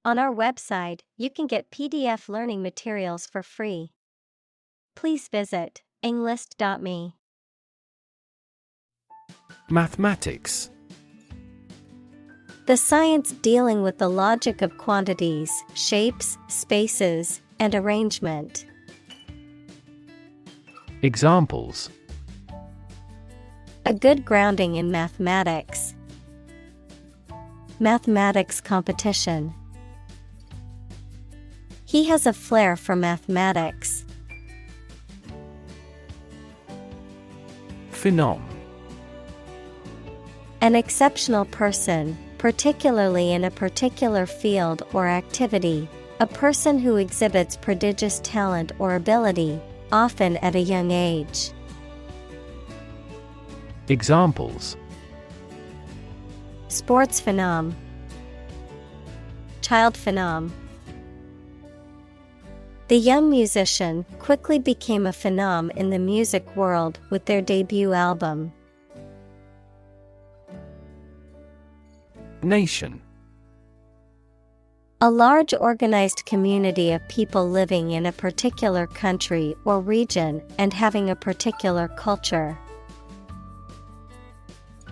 On our website, you can get PDF learning materials for free. Please visit englist.me. Mathematics. The science dealing with the logic of quantities, shapes, spaces, and arrangement. Examples: A good grounding in mathematics. Mathematics competition. He has a flair for mathematics. Phenom. An exceptional person, particularly in a particular field or activity, a person who exhibits prodigious talent or ability, often at a young age. Examples: Sports phenom. Child phenom. The young musician quickly became a phenom in the music world with their debut album. Nation. A large organized community of people living in a particular country or region and having a particular culture.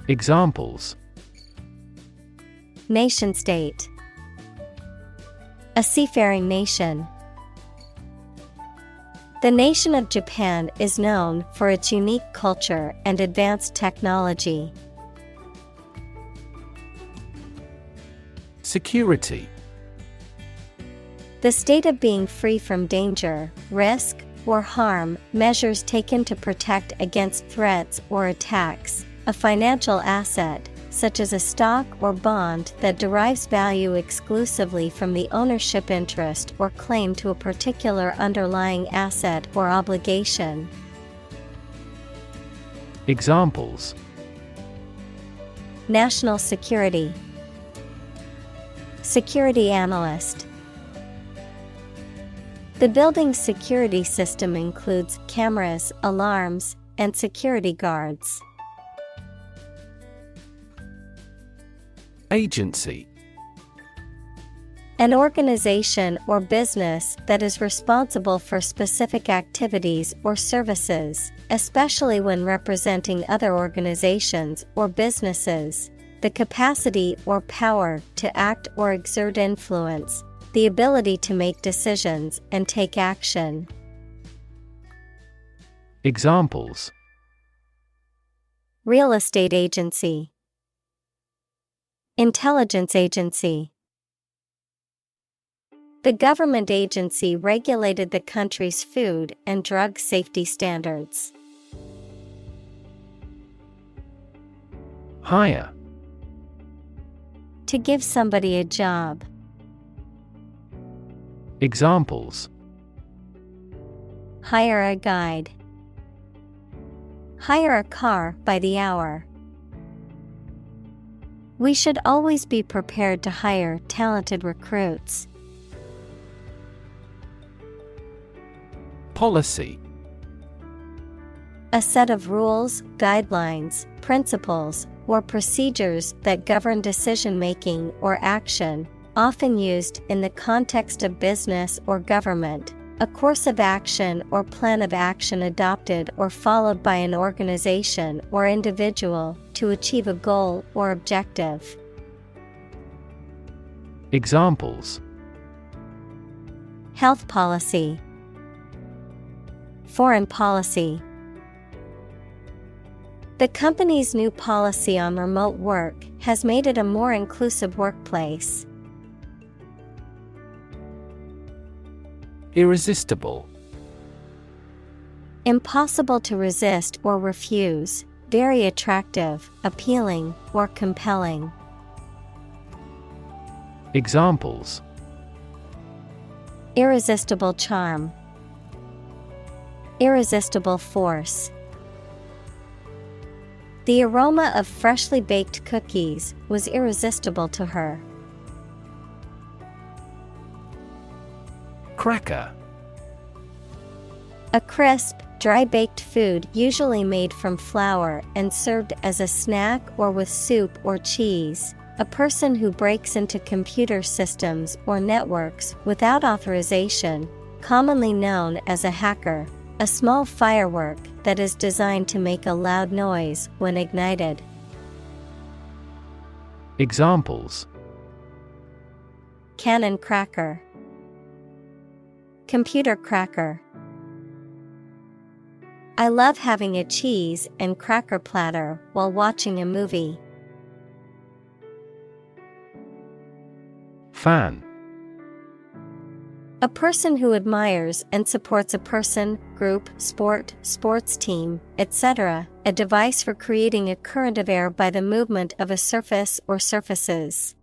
Examples: Nation-state. A seafaring nation. The nation of Japan is known for its unique culture and advanced technology. Security. The state of being free from danger, risk, or harm, measures taken to protect against threats or attacks, a financial asset, such as a stock or bond that derives value exclusively from the ownership interest or claim to a particular underlying asset or obligation. Examples: National security. Security analyst. The building's security system includes cameras, alarms, and security guards. Agency. An organization or business that is responsible for specific activities or services, especially when representing other organizations or businesses. The capacity or power to act or exert influence, the ability to make decisions and take action. Examples: Real estate agency. Intelligence agency. The government agency regulated the country's food and drug safety standards. Hire. To give somebody a job. Examples: Hire a guide. Hire a car by the hour. We should always be prepared to hire talented recruits. Policy. A set of rules, guidelines, principles, or procedures that govern decision-making or action, often used in the context of business or government, a course of action or plan of action adopted or followed by an organization or individual to achieve a goal or objective. Examples: Health policy. Foreign policy. The company's new policy on remote work has made it a more inclusive workplace. Irresistible. Impossible to resist or refuse, very attractive, appealing, or compelling. Examples: Irresistible charm. Irresistible force. The aroma of freshly baked cookies was irresistible to her. Cracker. A crisp, dry-baked food usually made from flour and served as a snack or with soup or cheese, A person who breaks into computer systems or networks without authorization, commonly known as a hacker, a small firework that is designed to make a loud noise when ignited. Examples: Cannon cracker, computer cracker. I love having a cheese and cracker platter while watching a movie. Fan. A person who admires and supports a person, group, sport, sports team, etc., a device for creating a current of air by the movement of a surface or surfaces.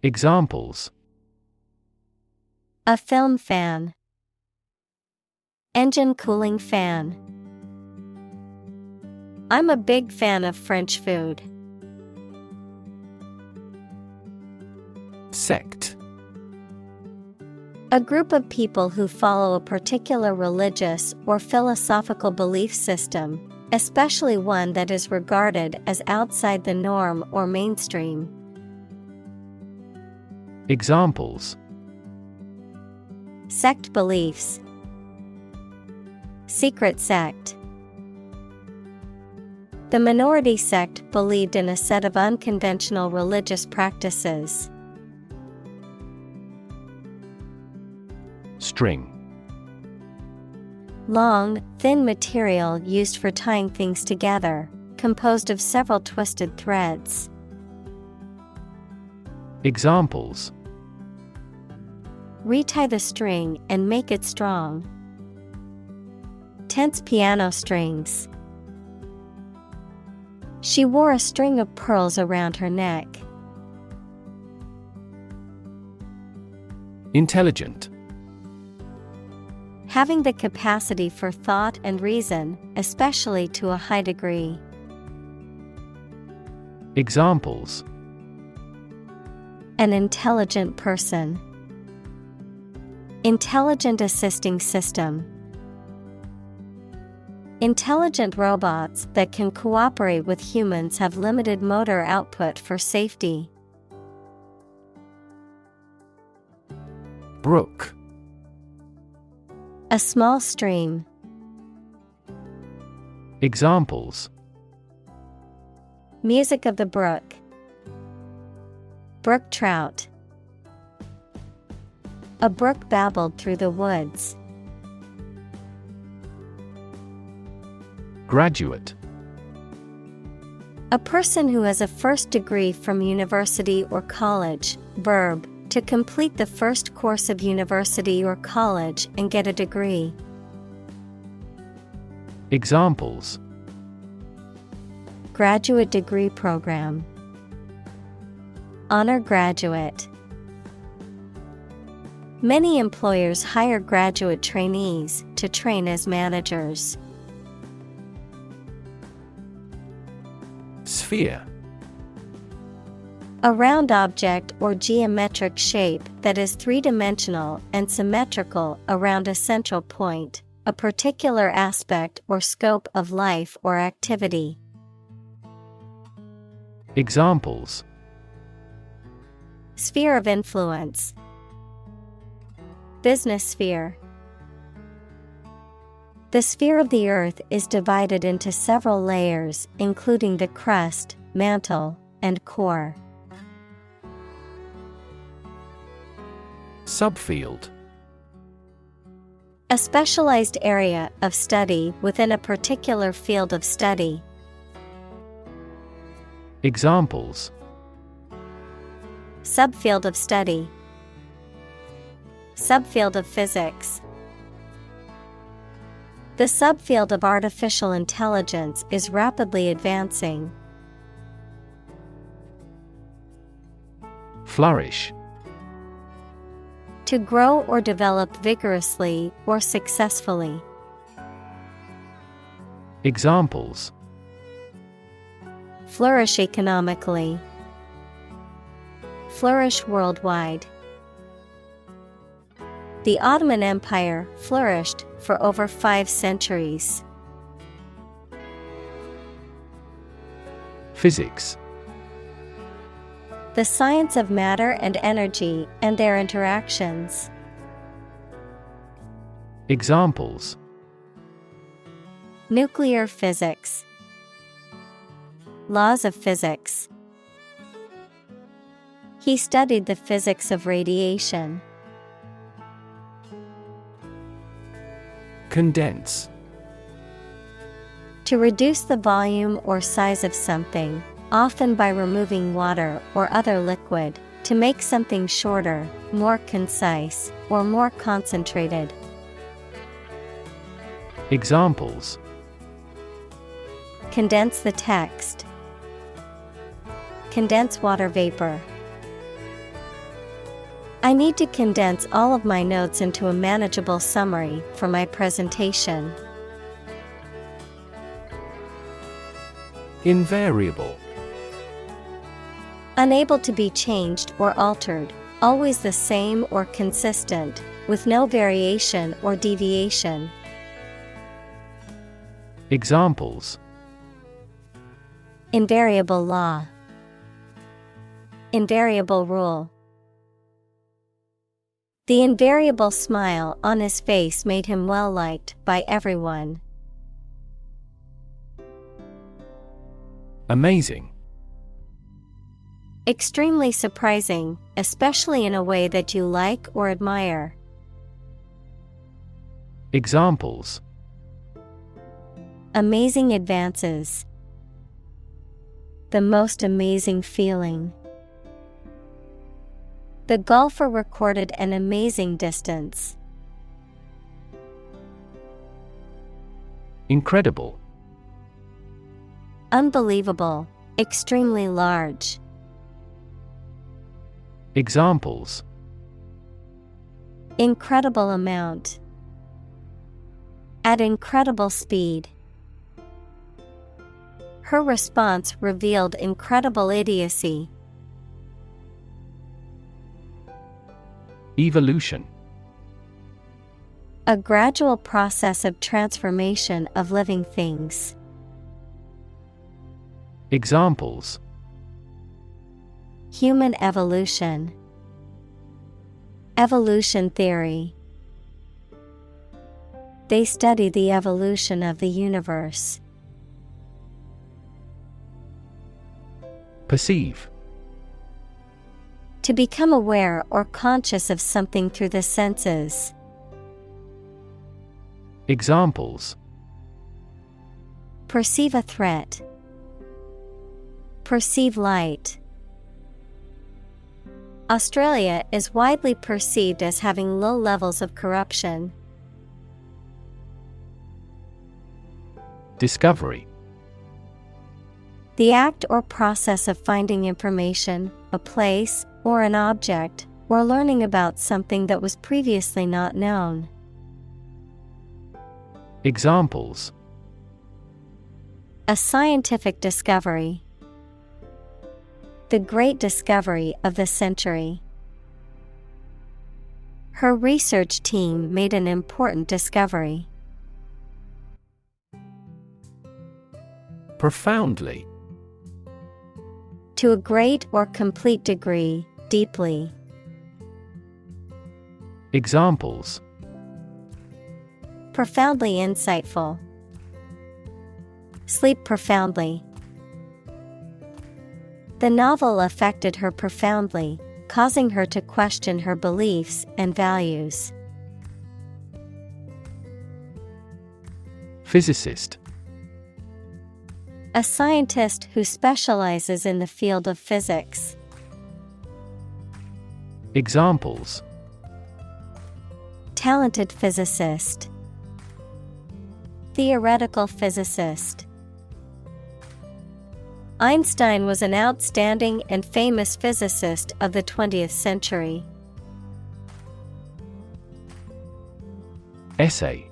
Examples: A film fan, engine cooling fan. I'm a big fan of French food. Sect. A group of people who follow a particular religious or philosophical belief system, especially one that is regarded as outside the norm or mainstream. Examples: Sect beliefs, secret sect. The minority sect believed in a set of unconventional religious practices. String. Long, thin material used for tying things together, composed of several twisted threads. Examples: Retie the string and make it strong. Tense piano strings. She wore a string of pearls around her neck. Intelligent. Having the capacity for thought and reason, especially to a high degree. Examples: An intelligent person. Intelligent assisting system. Intelligent robots that can cooperate with humans have limited motor output for safety. Brook. A small stream. Examples: Music of the brook. Brook trout. A brook babbled through the woods. Graduate. A person who has a first degree from university or college. Verb, to complete the first course of university or college and get a degree. Examples: Graduate degree program. Honor graduate. Many employers hire graduate trainees to train as managers. Sphere. A round object or geometric shape that is three-dimensional and symmetrical around a central point, a particular aspect or scope of life or activity. Examples: Sphere of influence. Business sphere. The sphere of the Earth is divided into several layers, including the crust, mantle, and core. Subfield. A specialized area of study within a particular field of study. Examples: Subfield of study. Subfield of physics. The subfield of artificial intelligence is rapidly advancing. Flourish. To grow or develop vigorously or successfully. Examples: Flourish economically. Flourish worldwide. The Ottoman Empire flourished for over 5 centuries. Physics. The science of matter and energy and their interactions. Examples: Nuclear physics. Laws of physics. He studied the physics of radiation. Condense. To reduce the volume or size of something, often by removing water or other liquid, to make something shorter, more concise, or more concentrated. Examples: Condense the text. Condense water vapor. I need to condense all of my notes into a manageable summary for my presentation. Invariable. Unable to be changed or altered, always the same or consistent, with no variation or deviation. Examples: Invariable law. Invariable rule. The invariable smile on his face made him well liked by everyone. Amazing. Extremely surprising, especially in a way that you like or admire. Examples: Amazing advances. The most amazing feeling. The golfer recorded an amazing distance. Incredible. Unbelievable, extremely large. Examples: Incredible amount. At incredible speed. Her response revealed incredible idiocy. Evolution. A gradual process of transformation of living things. Examples: Human evolution. Evolution theory. They study the evolution of the universe. Perceive. To become aware or conscious of something through the senses. Examples: Perceive a threat. Perceive light. Australia is widely perceived as having low levels of corruption. Discovery. The act or process of finding information, a place, or an object, or learning about something that was previously not known. Examples: A scientific discovery. The great discovery of the century. Her research team made an important discovery. Profoundly. To a great or complete degree, deeply. Examples: Profoundly insightful. Sleep profoundly. The novel affected her profoundly, causing her to question her beliefs and values. Physicist. A scientist who specializes in the field of physics. Examples: Talented physicist. Theoretical physicist. Einstein was an outstanding and famous physicist of the 20th century. Essay.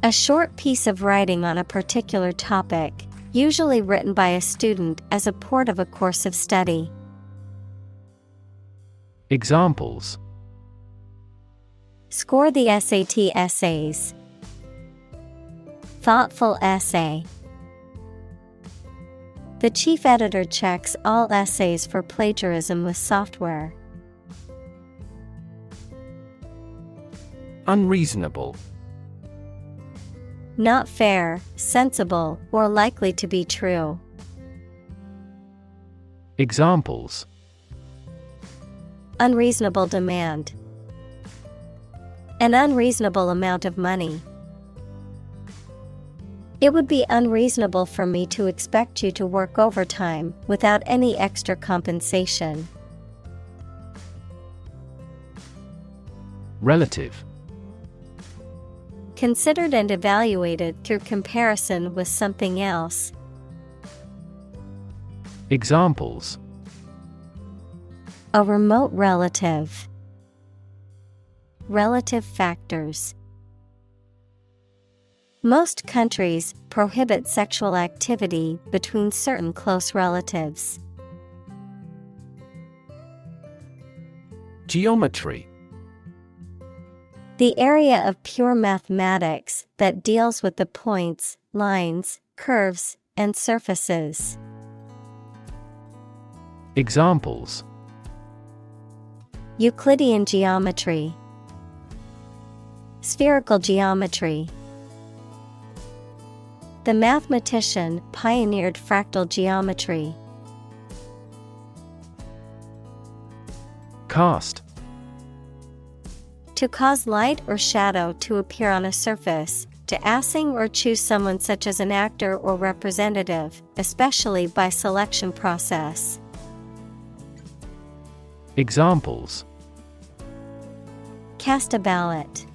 A short piece of writing on a particular topic, usually written by a student as a part of a course of study. Examples: Score the SAT essays. Thoughtful essay. The chief editor checks all essays for plagiarism with software. Unreasonable. Not fair, sensible, or likely to be true. Examples: Unreasonable demand. An unreasonable amount of money. It would be unreasonable for me to expect you to work overtime without any extra compensation. Relative. Considered and evaluated through comparison with something else. Examples: A remote relative. Relative factors. Most countries prohibit sexual activity between certain close relatives. Geometry. The area of pure mathematics that deals with the points, lines, curves, and surfaces. Examples: Euclidean geometry. Spherical geometry. The mathematician pioneered fractal geometry. Cast. To cause light or shadow to appear on a surface, to assign or choose someone such as an actor or representative, especially by selection process. Examples: Cast a ballot.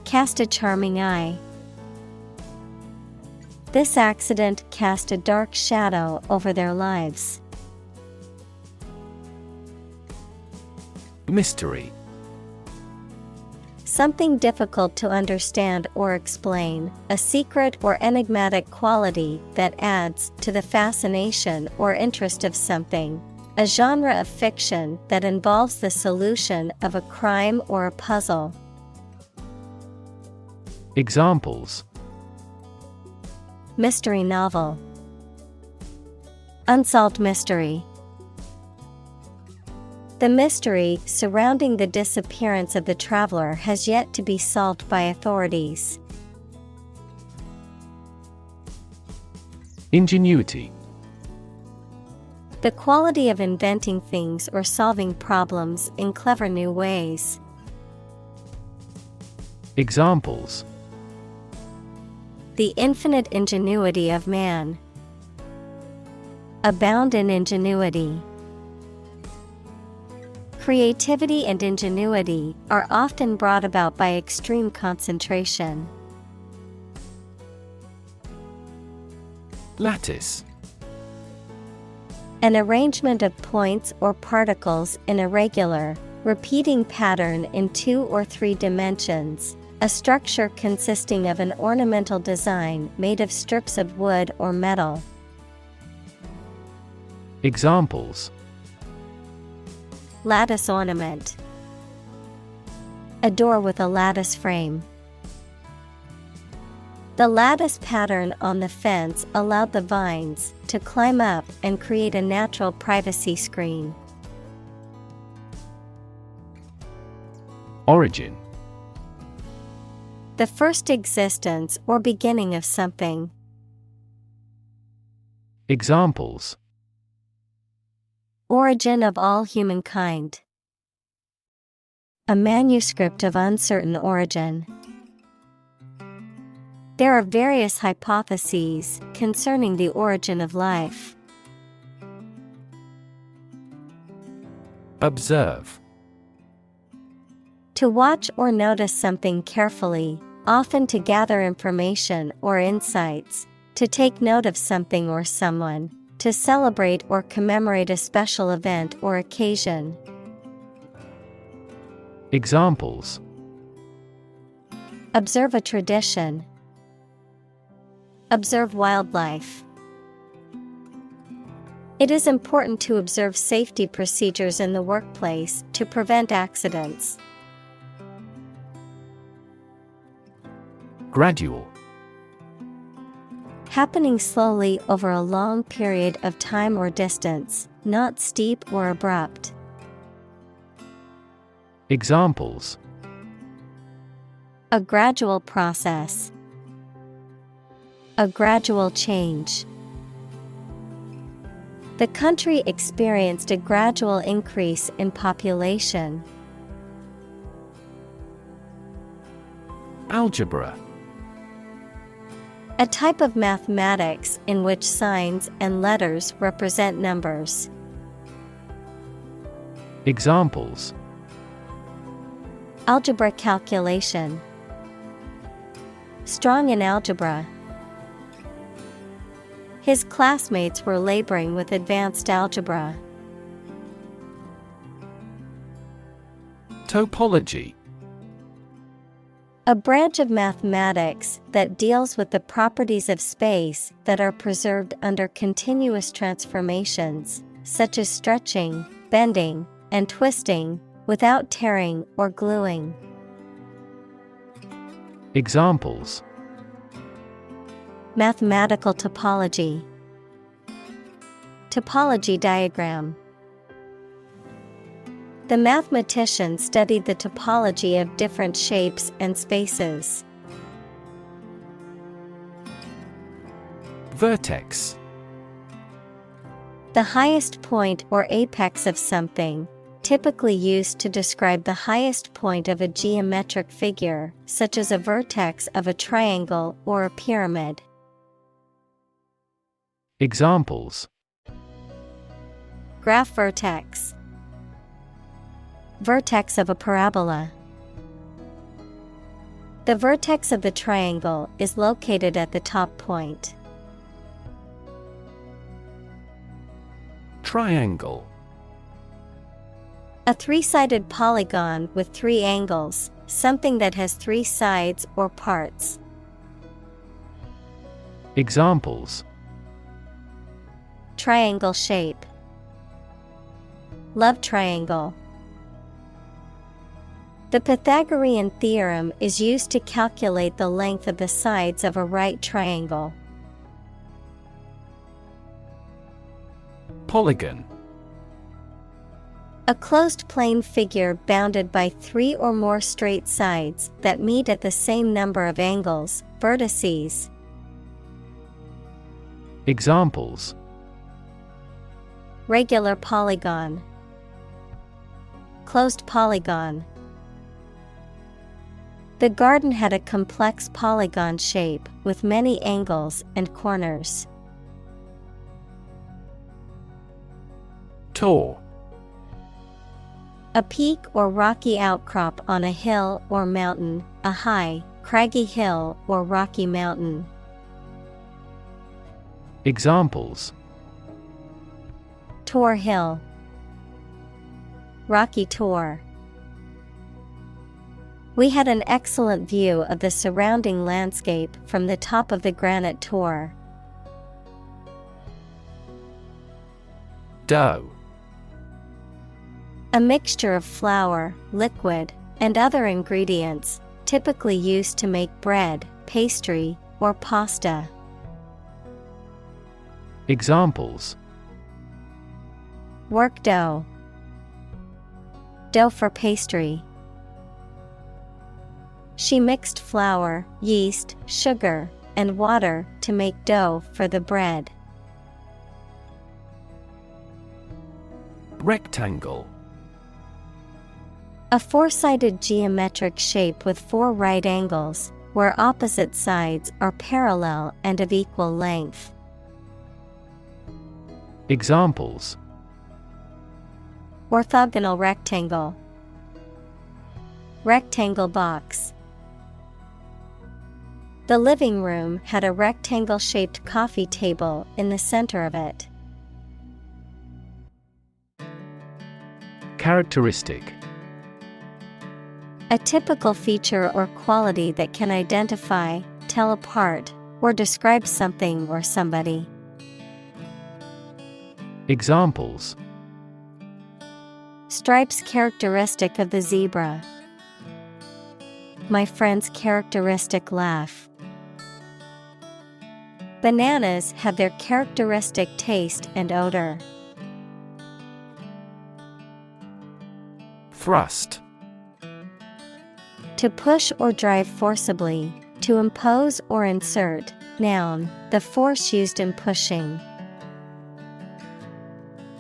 Cast a charming eye. This accident cast a dark shadow over their lives. Mystery. Something difficult to understand or explain, a secret or enigmatic quality that adds to the fascination or interest of something. A genre of fiction that involves the solution of a crime or a puzzle. Examples: Mystery novel. Unsolved mystery. The mystery surrounding the disappearance of the traveler has yet to be solved by authorities. Ingenuity. The quality of inventing things or solving problems in clever new ways. Examples: The infinite ingenuity of man. Abound in ingenuity. Creativity and ingenuity are often brought about by extreme concentration. Lattice. An arrangement of points or particles in a regular, repeating pattern in 2 or 3 dimensions, a structure consisting of an ornamental design made of strips of wood or metal. Examples: Lattice ornament. A door with a lattice frame. The lattice pattern on the fence allowed the vines to climb up and create a natural privacy screen. Origin. The first existence or beginning of something. Examples: Origin of all humankind. A manuscript of uncertain origin. There are various hypotheses concerning the origin of life. Observe. To watch or notice something carefully, often to gather information or insights, to take note of something or someone, to celebrate or commemorate a special event or occasion. Examples: Observe a tradition. Observe wildlife. It is important to observe safety procedures in the workplace to prevent accidents. Gradual. happening slowly over a long period of time or distance, not steep or abrupt. Examples: A gradual process. A gradual change. The country experienced a gradual increase in population. Algebra. A type of mathematics in which signs and letters represent numbers. Examples: Algebra calculation. Strong in algebra. His classmates were laboring with advanced algebra. Topology. A branch of mathematics that deals with the properties of space that are preserved under continuous transformations, such as stretching, bending, and twisting, without tearing or gluing. Examples: Mathematical topology. Topology diagram. The mathematician studied the topology of different shapes and spaces. Vertex. The highest point or apex of something, typically used to describe the highest point of a geometric figure, such as a vertex of a triangle or a pyramid. Examples: Graph vertex. Vertex of a parabola. The vertex of the triangle is located at the top point. Triangle. A three-sided polygon with three angles, something that has three sides or parts. Examples: Triangle shape. Love triangle. The Pythagorean theorem is used to calculate the length of the sides of a right triangle. Polygon. A closed plane figure bounded by three or more straight sides that meet at the same number of angles, vertices. Examples: Regular polygon. Closed polygon. The garden had a complex polygon shape with many angles and corners. Tor. A peak or rocky outcrop on a hill or mountain, a high, craggy hill or rocky mountain. Examples: Tor Hill. Rocky Tor. We had an excellent view of the surrounding landscape from the top of the granite tor. Dough. A mixture of flour, liquid, and other ingredients, typically used to make bread, pastry, or pasta. Examples: Work dough. Dough for pastry. She mixed flour, yeast, sugar, and water to make dough for the bread. Rectangle. A four-sided geometric shape with four right angles, where opposite sides are parallel and of equal length. Examples: Orthogonal rectangle. Rectangle box. The living room had a rectangle-shaped coffee table in the center of it. Characteristic. A typical feature or quality that can identify, tell apart, or describe something or somebody. Examples: Stripes characteristic of the zebra. My friend's characteristic laugh. Bananas have their characteristic taste and odor. Thrust. To push or drive forcibly, to impose or insert. Noun, the force used in pushing.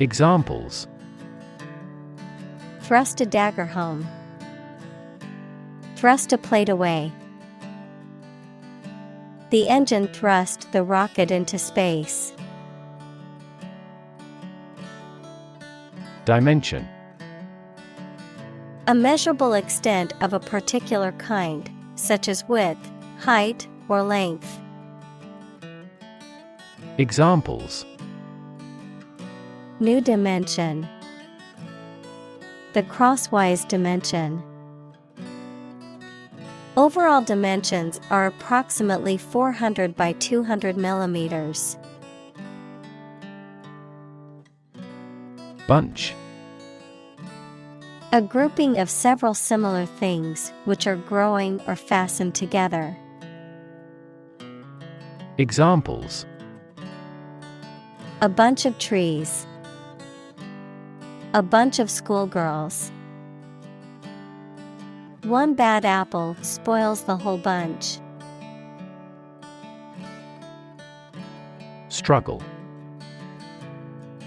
Examples: Thrust a dagger home. Thrust a plate away. The engine thrust the rocket into space. Dimension. A measurable extent of a particular kind, such as width, height, or length. Examples: New dimension. The crosswise dimension. Overall dimensions are approximately 400 by 200 millimeters. Bunch. A grouping of several similar things which are growing or fastened together. Examples: A bunch of trees. A bunch of schoolgirls. One bad apple spoils the whole bunch. Struggle.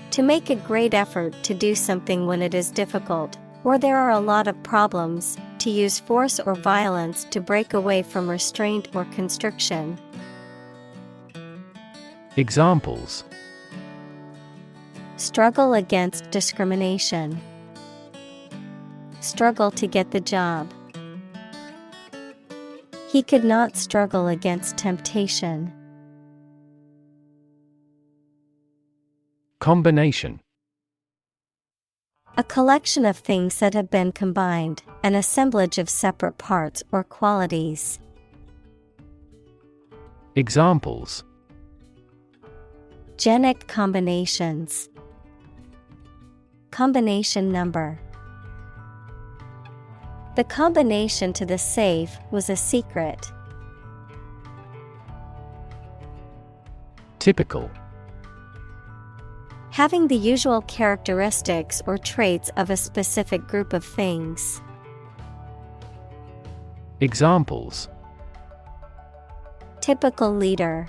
To make a great effort to do something when it is difficult, or there are a lot of problems, to use force or violence to break away from restraint or constriction. Examples: Struggle against discrimination. Struggle to get the job. He could not struggle against temptation. Combination. A collection of things that have been combined, an assemblage of separate parts or qualities. Examples: Genic combinations. Combination number. The combination to the safe was a secret. Typical. Having the usual characteristics or traits of a specific group of things. Examples: Typical leader.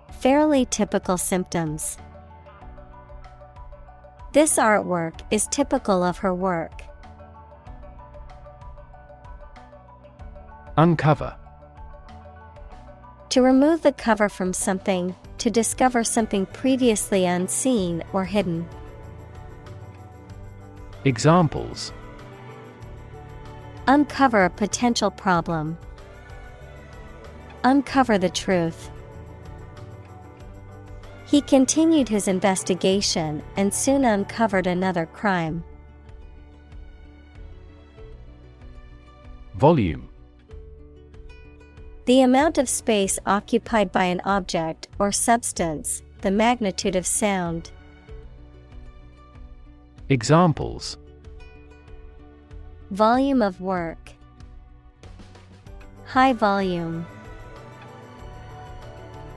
Fairly typical symptoms. This artwork is typical of her work. Uncover. To remove the cover from something, to discover something previously unseen or hidden. Examples: Uncover a potential problem. Uncover the truth. He continued his investigation and soon uncovered another crime. Volume. The amount of space occupied by an object or substance, the magnitude of sound. Examples: Volume of work. High volume.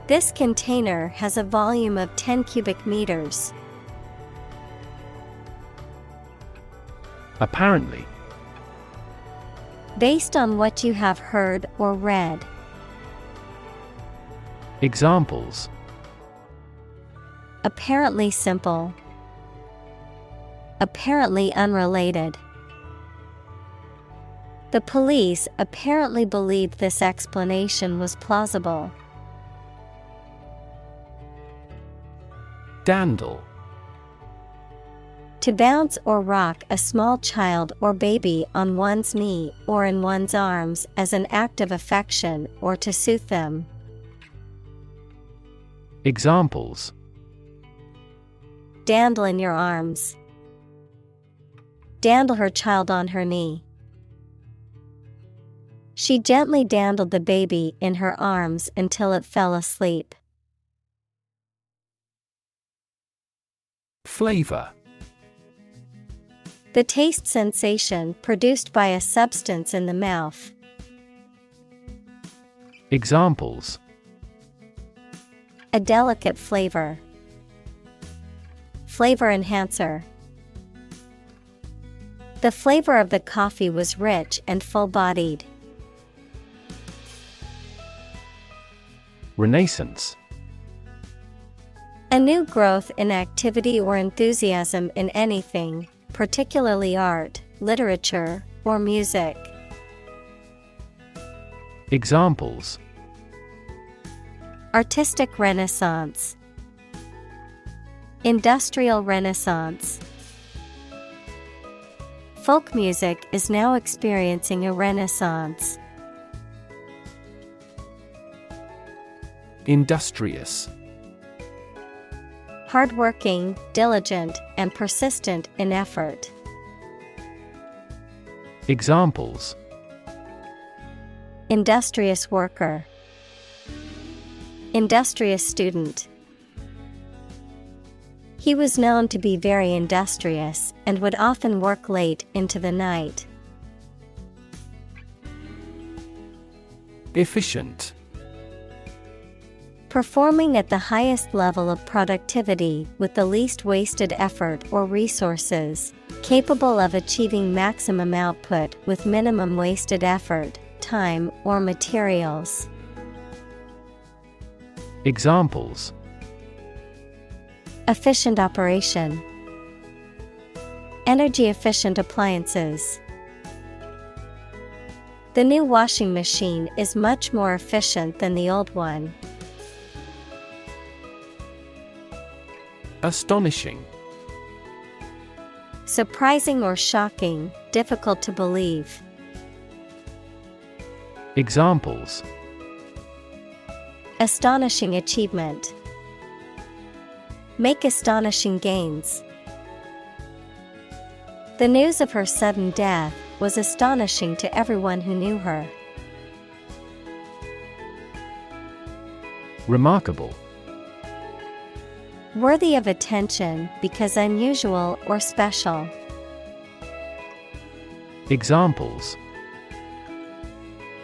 This container has a volume of 10 cubic meters. Apparently. Based on what you have heard or read. Examples: Apparently simple. Apparently unrelated. The police apparently believed this explanation was plausible. Dandle. To bounce or rock a small child or baby on one's knee or in one's arms as an act of affection or to soothe them. Examples: Dandle in your arms. Dandle her child on her knee. She gently dandled the baby in her arms until it fell asleep. Flavor. The taste sensation produced by a substance in the mouth. Examples: A delicate flavor. Flavor enhancer. The flavor of the coffee was rich and full-bodied. Renaissance. A new growth in activity or enthusiasm in anything, particularly art, literature, or music. Examples: Artistic Renaissance, Industrial Renaissance. Folk music is now experiencing a renaissance. Industrious. Hardworking, diligent, and persistent in effort. Examples: Industrious worker, industrious student. He was known to be very industrious and would often work late into the night. Efficient. Performing at the highest level of productivity with the least wasted effort or resources, capable of achieving maximum output with minimum wasted effort, time, or materials. Examples: Efficient operation, energy efficient appliances. The new washing machine is much more efficient than the old one. Astonishing. Surprising or shocking, difficult to believe. Examples: Astonishing achievement. Make astonishing gains. The news of her sudden death was astonishing to everyone who knew her. Remarkable. Worthy of attention because unusual or special. Examples: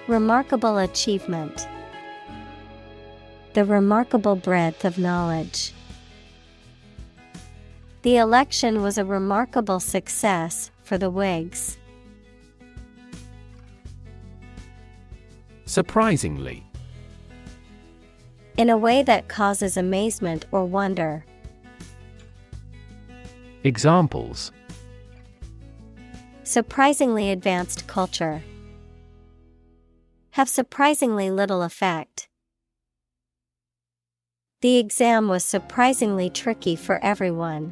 Remarkable achievement. The remarkable breadth of knowledge. The election was a remarkable success for the Whigs. Surprisingly. In a way that causes amazement or wonder. Examples: Surprisingly advanced culture. Have surprisingly little effect. The exam was surprisingly tricky for everyone.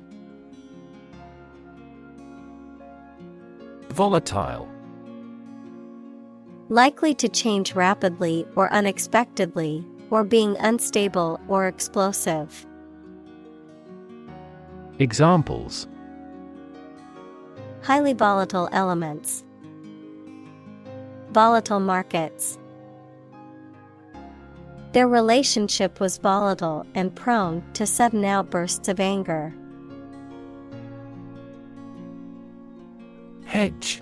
Volatile. Likely to change rapidly or unexpectedly, or being unstable or explosive. Examples: Highly volatile elements. Volatile markets. Their relationship was volatile and prone to sudden outbursts of anger. Hedge.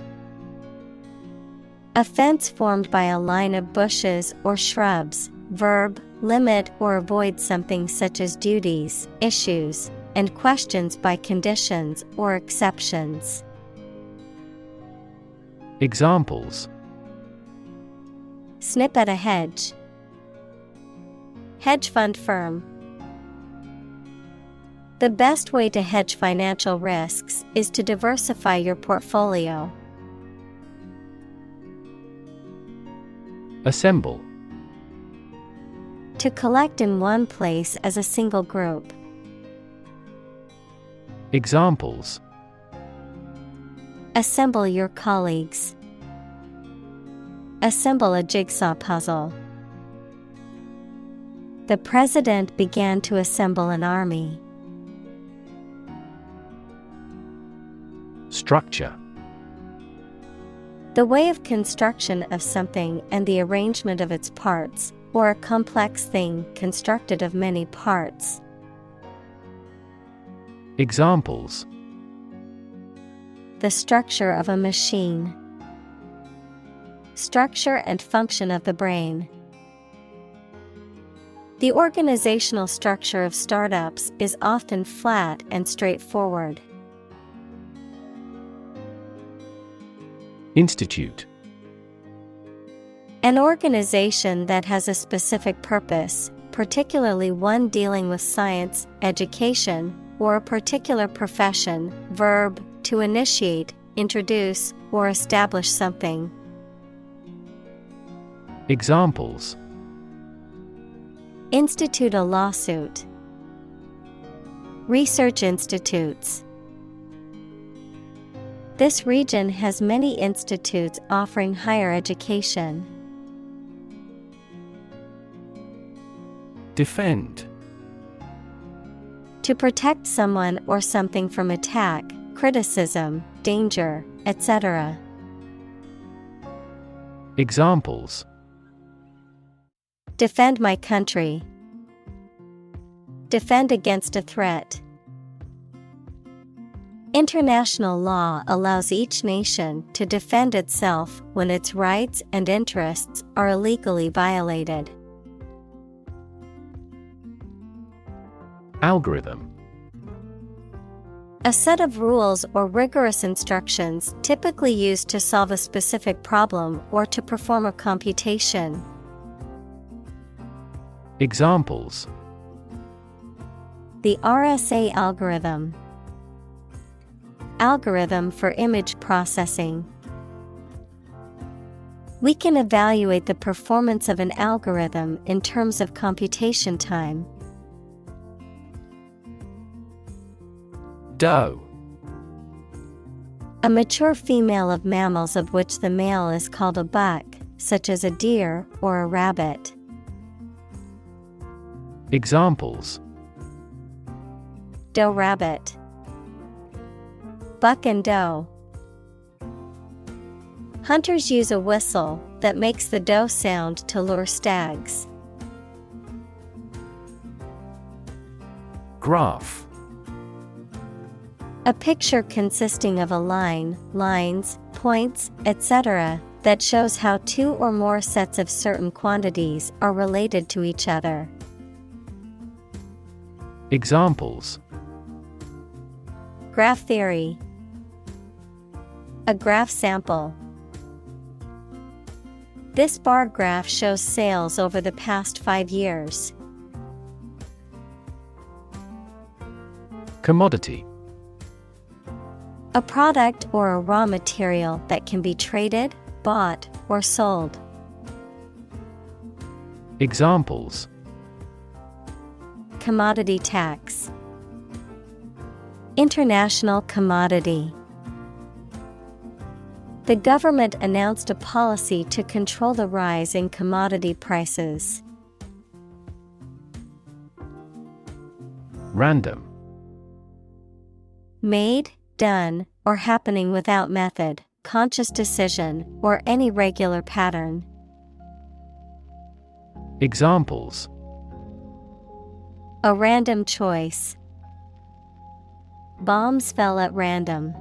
A fence formed by a line of bushes or shrubs. Verb, limit or avoid something such as duties, issues, and questions by conditions or exceptions. Examples: Snip at a hedge. Hedge fund firm. The best way to hedge financial risks is to diversify your portfolio. Assemble. To collect in one place as a single group. Examples: Assemble your colleagues. Assemble a jigsaw puzzle. The president began to assemble an army. Structure. The way of construction of something and the arrangement of its parts, or a complex thing constructed of many parts. Examples: The structure of a machine. Structure and function of the brain. The organizational structure of startups is often flat and straightforward. Institute. An organization that has a specific purpose, particularly one dealing with science, education, or a particular profession. Verb, to initiate, introduce, or establish something. Examples: Institute a lawsuit. Research institutes. This region has many institutes offering higher education. Defend. To protect someone or something from attack, criticism, danger, etc. Examples: Defend my country. Defend against a threat. International law allows each nation to defend itself when its rights and interests are illegally violated. Algorithm. A set of rules or rigorous instructions typically used to solve a specific problem or to perform a computation. Examples: The RSA algorithm. Algorithm for image processing. We can evaluate the performance of an algorithm in terms of computation time. Doe. A mature female of mammals of which the male is called a buck, such as a deer or a rabbit. Examples: Doe rabbit. Buck and doe. Hunters use a whistle that makes the doe sound to lure stags. Graph. A picture consisting of a line, lines, points, etc., that shows how two or more sets of certain quantities are related to each other. Examples: Graph theory. A graph sample. This bar graph shows sales over the past 5 years. Commodity. A product or a raw material that can be traded, bought, or sold. Examples: Commodity tax. International commodity. The government announced a policy to control the rise in commodity prices. Random. Made, done, or happening without method, conscious decision, or any regular pattern. Examples: A random choice. Bombs fell at random.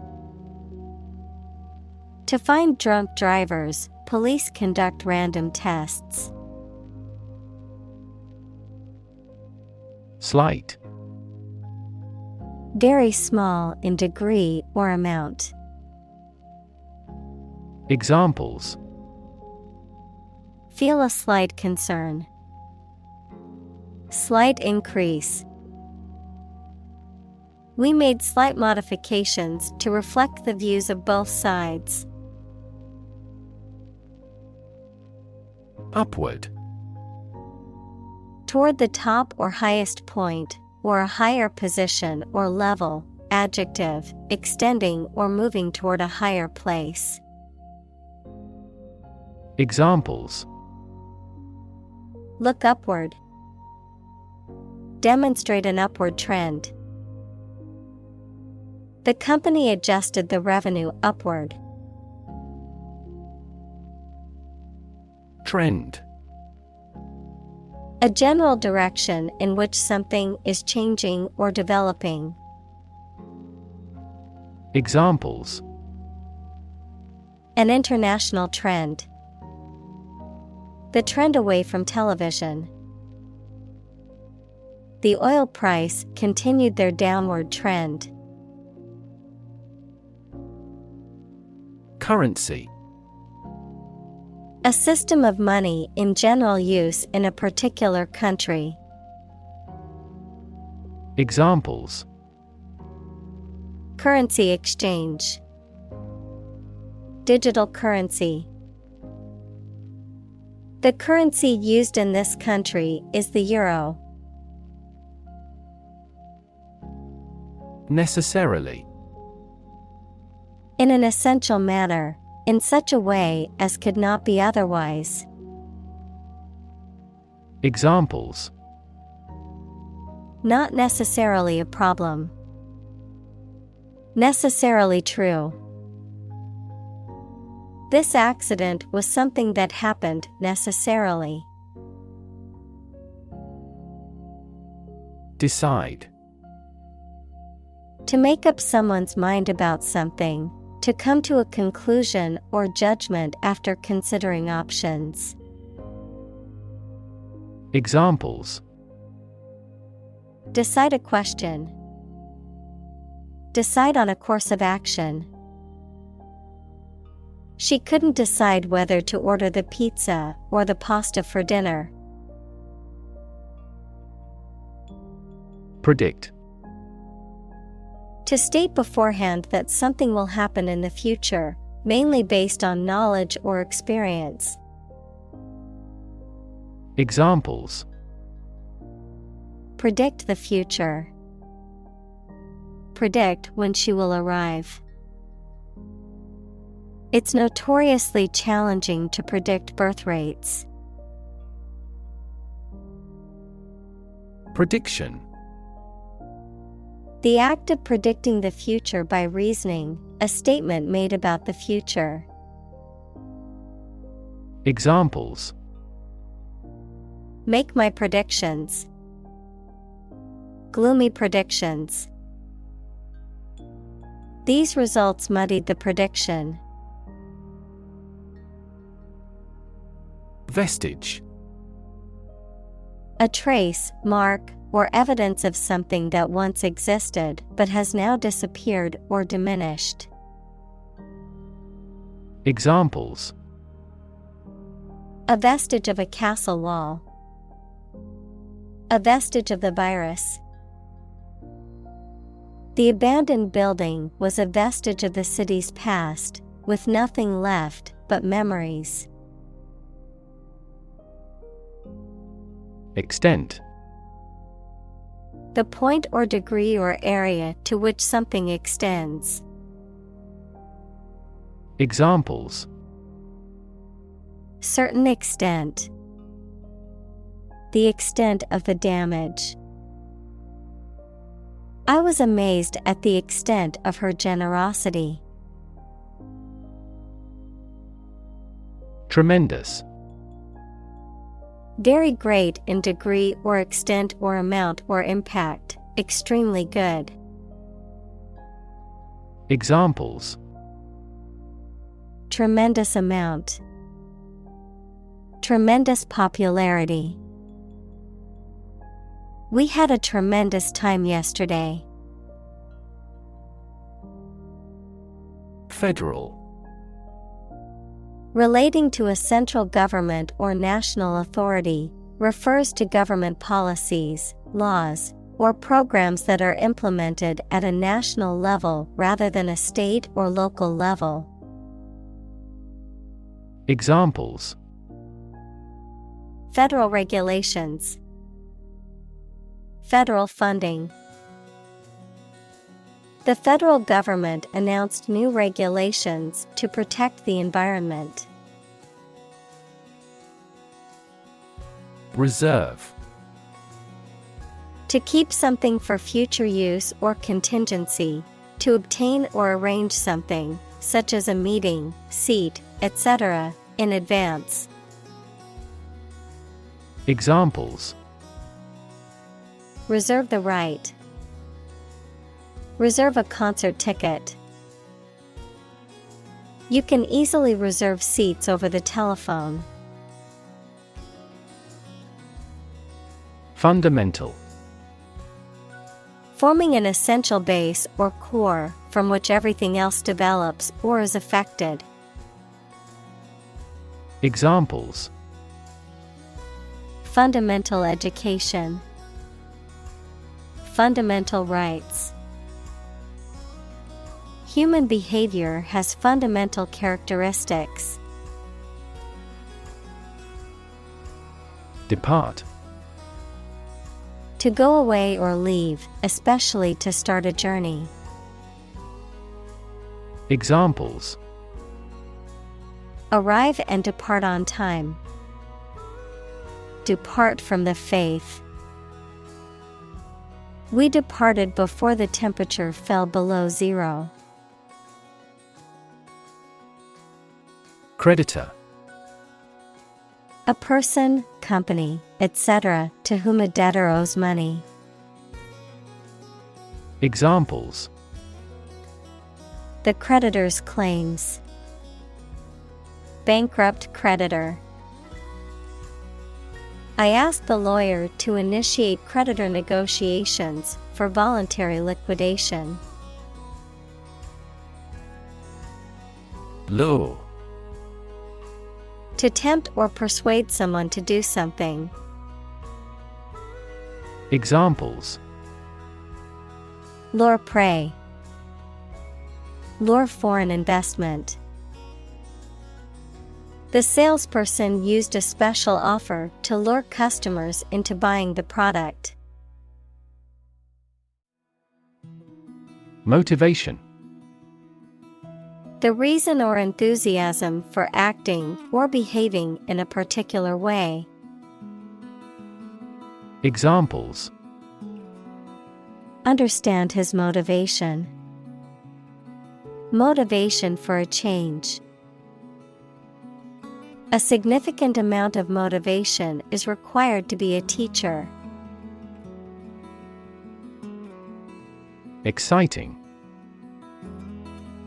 To find drunk drivers, police conduct random tests. Slight. Very small in degree or amount. Examples: Feel a slight concern. Slight increase. We made slight modifications to reflect the views of both sides. Upward. Toward the top or highest point, or a higher position or level. Adjective, extending or moving toward a higher place. Examples: Look upward. Demonstrate an upward trend. The company adjusted the revenue upward. Trend. A general direction in which something is changing or developing. Examples: An international trend. The trend away from television. the oil price continued their downward trend. Currency. A system of money in general use in a particular country. Examples: Currency exchange. Digital currency. The currency used in this country is the euro. Necessarily. In an essential manner, in such a way as could not be otherwise. Examples: Not necessarily a problem. Necessarily true. This accident was something that happened necessarily. Decide. To make up someone's mind about something, to come to a conclusion or judgment after considering options. Examples: Decide a question. Decide on a course of action. She couldn't decide whether to order the pizza or the pasta for dinner. Predict. To state beforehand that something will happen in the future, mainly based on knowledge or experience. Examples: Predict the future. Predict when she will arrive. It's notoriously challenging to predict birth rates. Prediction. The act of predicting the future by reasoning, a statement made about the future. Examples: Make my predictions. Gloomy predictions. These results muddied the prediction. Vestige. A trace, mark, or evidence of something that once existed but has now disappeared or diminished. Examples: A vestige of a castle wall. A vestige of the virus. The abandoned building was a vestige of the city's past, with nothing left but memories. Extent. The point or degree or area to which something extends. Examples: Certain extent. The extent of the damage. I was amazed at the extent of her generosity. Tremendous. Very great in degree or extent or amount or impact, extremely good. Examples: Tremendous amount. Tremendous popularity. We had a tremendous time yesterday. Federal. Relating to a central government or national authority, refers to government policies, laws, or programs that are implemented at a national level rather than a state or local level. Examples: Federal regulations. Federal funding. The federal government announced new regulations to protect the environment. Reserve. To keep something for future use or contingency, to obtain or arrange something, such as a meeting, seat, etc., in advance. Examples: Reserve the right. Reserve a concert ticket. You can easily reserve seats over the telephone. Fundamental. Forming an essential base or core from which everything else develops or is affected. Examples: Fundamental education. Fundamental rights. Human behavior has fundamental characteristics. Depart. To go away or leave, especially to start a journey. Examples: Arrive and depart on time. Depart from the faith. We departed before the temperature fell below zero. Creditor. A person, company, etc., to whom a debtor owes money. Examples: The creditor's claims. Bankrupt creditor. I asked the lawyer to initiate creditor negotiations for voluntary liquidation. Lure. To tempt or persuade someone to do something. Examples: Lure prey. Lure foreign investment. The salesperson used a special offer to lure customers into buying the product. Motivation. The reason or enthusiasm for acting or behaving in a particular way. Examples: Understand his motivation. Motivation for a change. A significant amount of motivation is required to be a teacher. Exciting.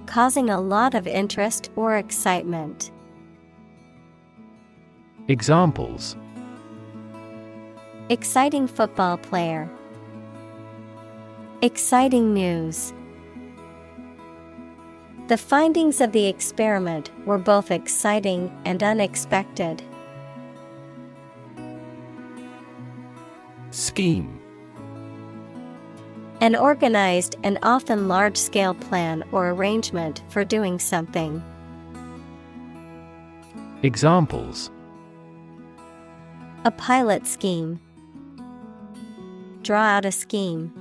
Causing a lot of interest or excitement. Examples: Exciting football player. Exciting news. The findings of the experiment were both exciting and unexpected. Scheme. An organized and often large-scale plan or arrangement for doing something. Examples: A pilot scheme. Draw out a scheme.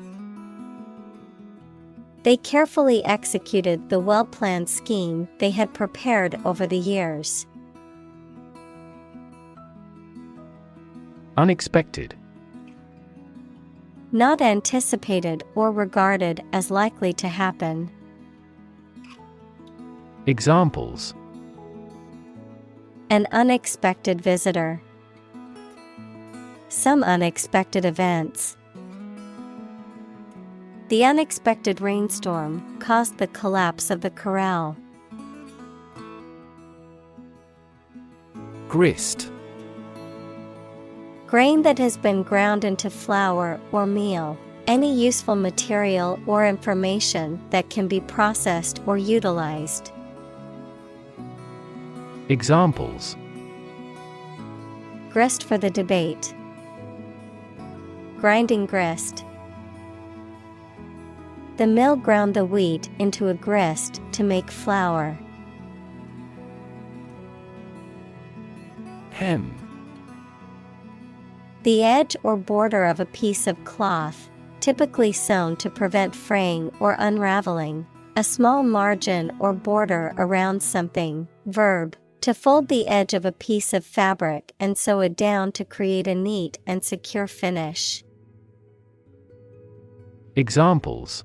They carefully executed the well-planned scheme they had prepared over the years. Unexpected. Not anticipated or regarded as likely to happen. Examples: An unexpected visitor. Some unexpected events. The unexpected rainstorm caused the collapse of the corral. Grist. Grain that has been ground into flour or meal. Any useful material or information that can be processed or utilized. Examples: Grist for the debate. Grinding grist. The mill ground the wheat into a grist to make flour. Hem. The edge or border of a piece of cloth, typically sewn to prevent fraying or unraveling. A small margin or border around something. Verb, to fold the edge of a piece of fabric and sew it down to create a neat and secure finish. Examples: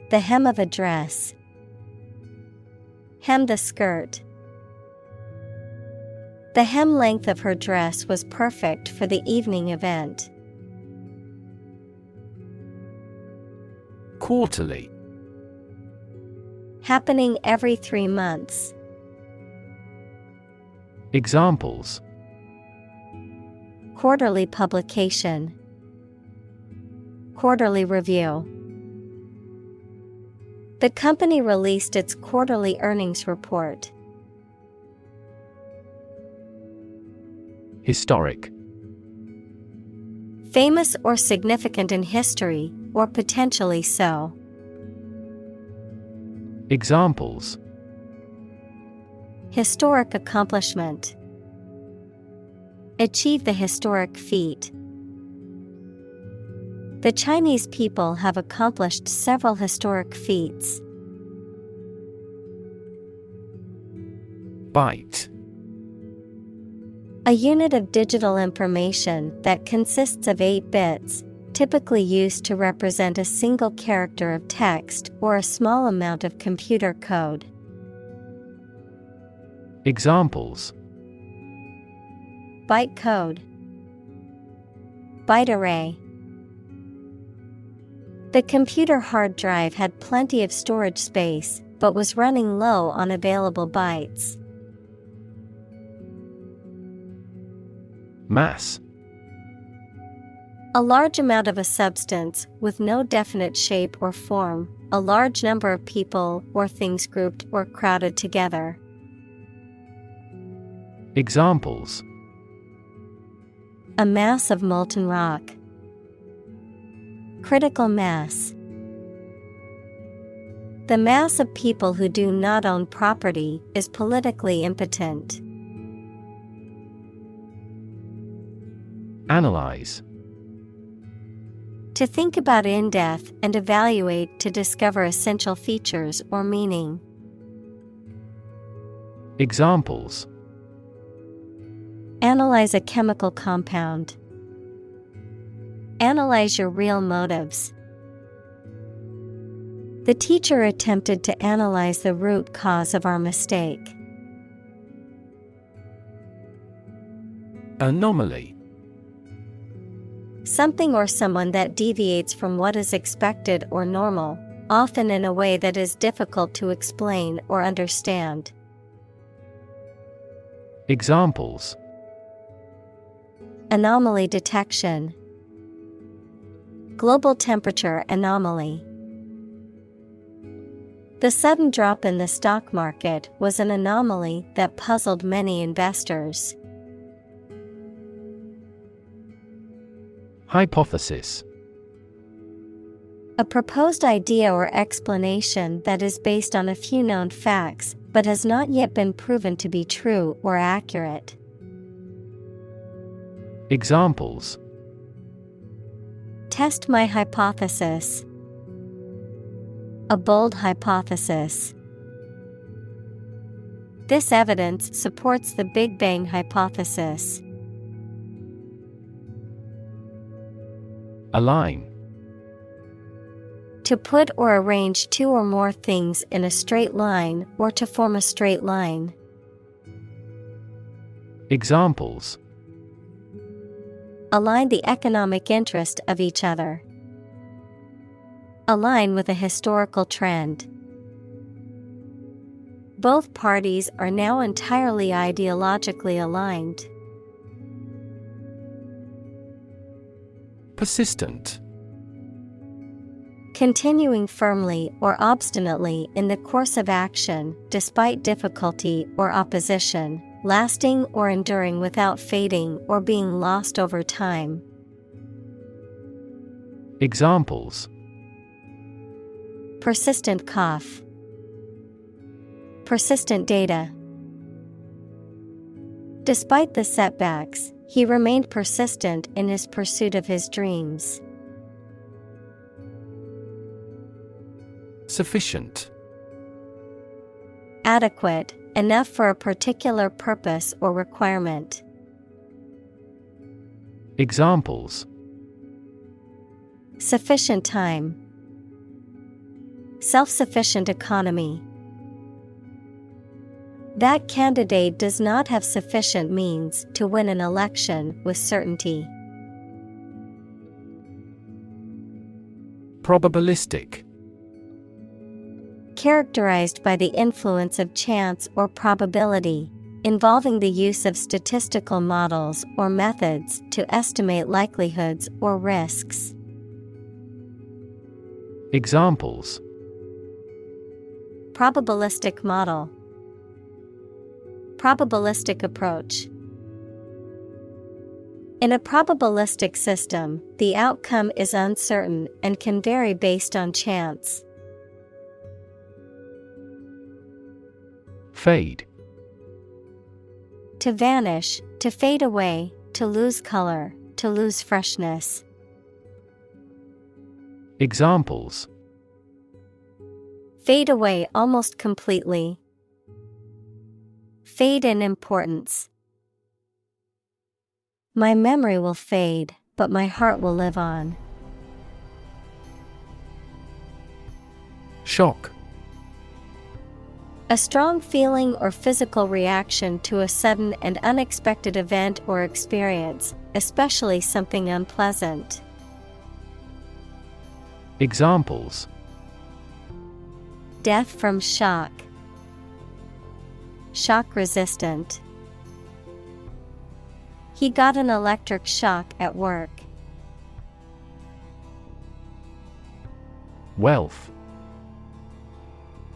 The hem of a dress. Hem the skirt. The hem length of her dress was perfect for the evening event. Quarterly. Happening every 3 months. Examples: Quarterly publication. Quarterly review. The company released its quarterly earnings report. Historic. Famous or significant in history, or potentially so. Examples: Historic accomplishment. Achieve the historic feat. The Chinese people have accomplished several historic feats. Byte. A unit of digital information that consists of 8 bits, typically used to represent a single character of text or a small amount of computer code. Examples: Byte code. Byte array. The computer hard drive had plenty of storage space, but was running low on available bytes. Mass. A large amount of a substance with no definite shape or form, a large number of people or things grouped or crowded together. Examples: A mass of molten rock. Critical mass. The mass of people who do not own property is politically impotent. Analyze. To think about in depth and evaluate to discover essential features or meaning. Examples: Analyze a chemical compound. Analyze your real motives. The teacher attempted to analyze the root cause of our mistake. Anomaly. Something or someone that deviates from what is expected or normal, often in a way that is difficult to explain or understand. Examples: Anomaly detection. Global temperature anomaly. The sudden drop in the stock market was an anomaly that puzzled many investors. Hypothesis. A proposed idea or explanation that is based on a few known facts, but has not yet been proven to be true or accurate. Examples: Test my hypothesis. A bold hypothesis. This evidence supports the Big Bang hypothesis. Align. To put or arrange two or more things in a straight line or to form a straight line. Examples: Align the economic interest of each other. Align with a historical trend. Both parties are now entirely ideologically aligned. Persistent. Continuing firmly or obstinately in the course of action, despite difficulty or opposition, lasting or enduring without fading or being lost over time. Examples: Persistent cough. Persistent data. Despite the setbacks, he remained persistent in his pursuit of his dreams. Sufficient. Adequate, enough for a particular purpose or requirement. Examples: Sufficient time. Self-sufficient economy. That candidate does not have sufficient means to win an election with certainty. Probabilistic. Characterized by the influence of chance or probability, involving the use of statistical models or methods to estimate likelihoods or risks. Examples: probabilistic model, probabilistic approach. In a probabilistic system, the outcome is uncertain and can vary based on chance. Fade. To vanish, to fade away, to lose color, to lose freshness. Examples: fade away almost completely. Fade in importance. My memory will fade, but my heart will live on. Shock. A strong feeling or physical reaction to a sudden and unexpected event or experience, especially something unpleasant. Examples: death from shock. Shock resistant. He got an electric shock at work. Wealth.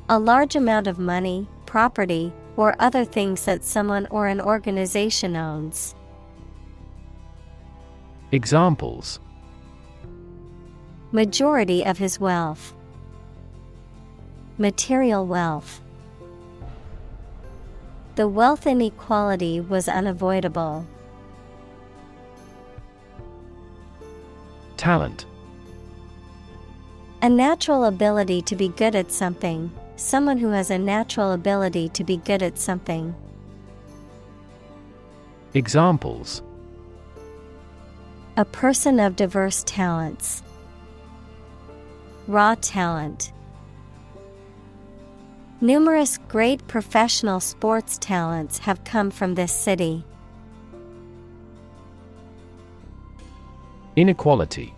A large amount of money, property, or other things that someone or an organization owns. Examples: majority of his wealth. Material wealth. The wealth inequality was unavoidable. Talent. A natural ability to be good at something, someone who has a natural ability to be good at something. Examples: a person of diverse talents. Raw talent. Numerous great professional sports talents have come from this city. Inequality.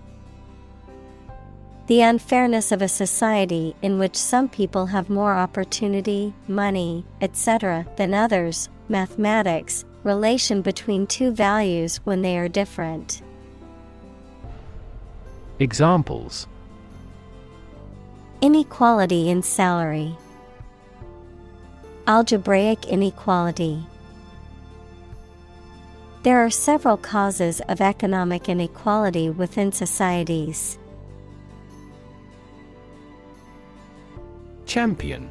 The unfairness of a society in which some people have more opportunity, money, etc. than others. Mathematics, relation between two values when they are different. Examples: inequality in salary. Algebraic inequality. There are several causes of economic inequality within societies. Champion.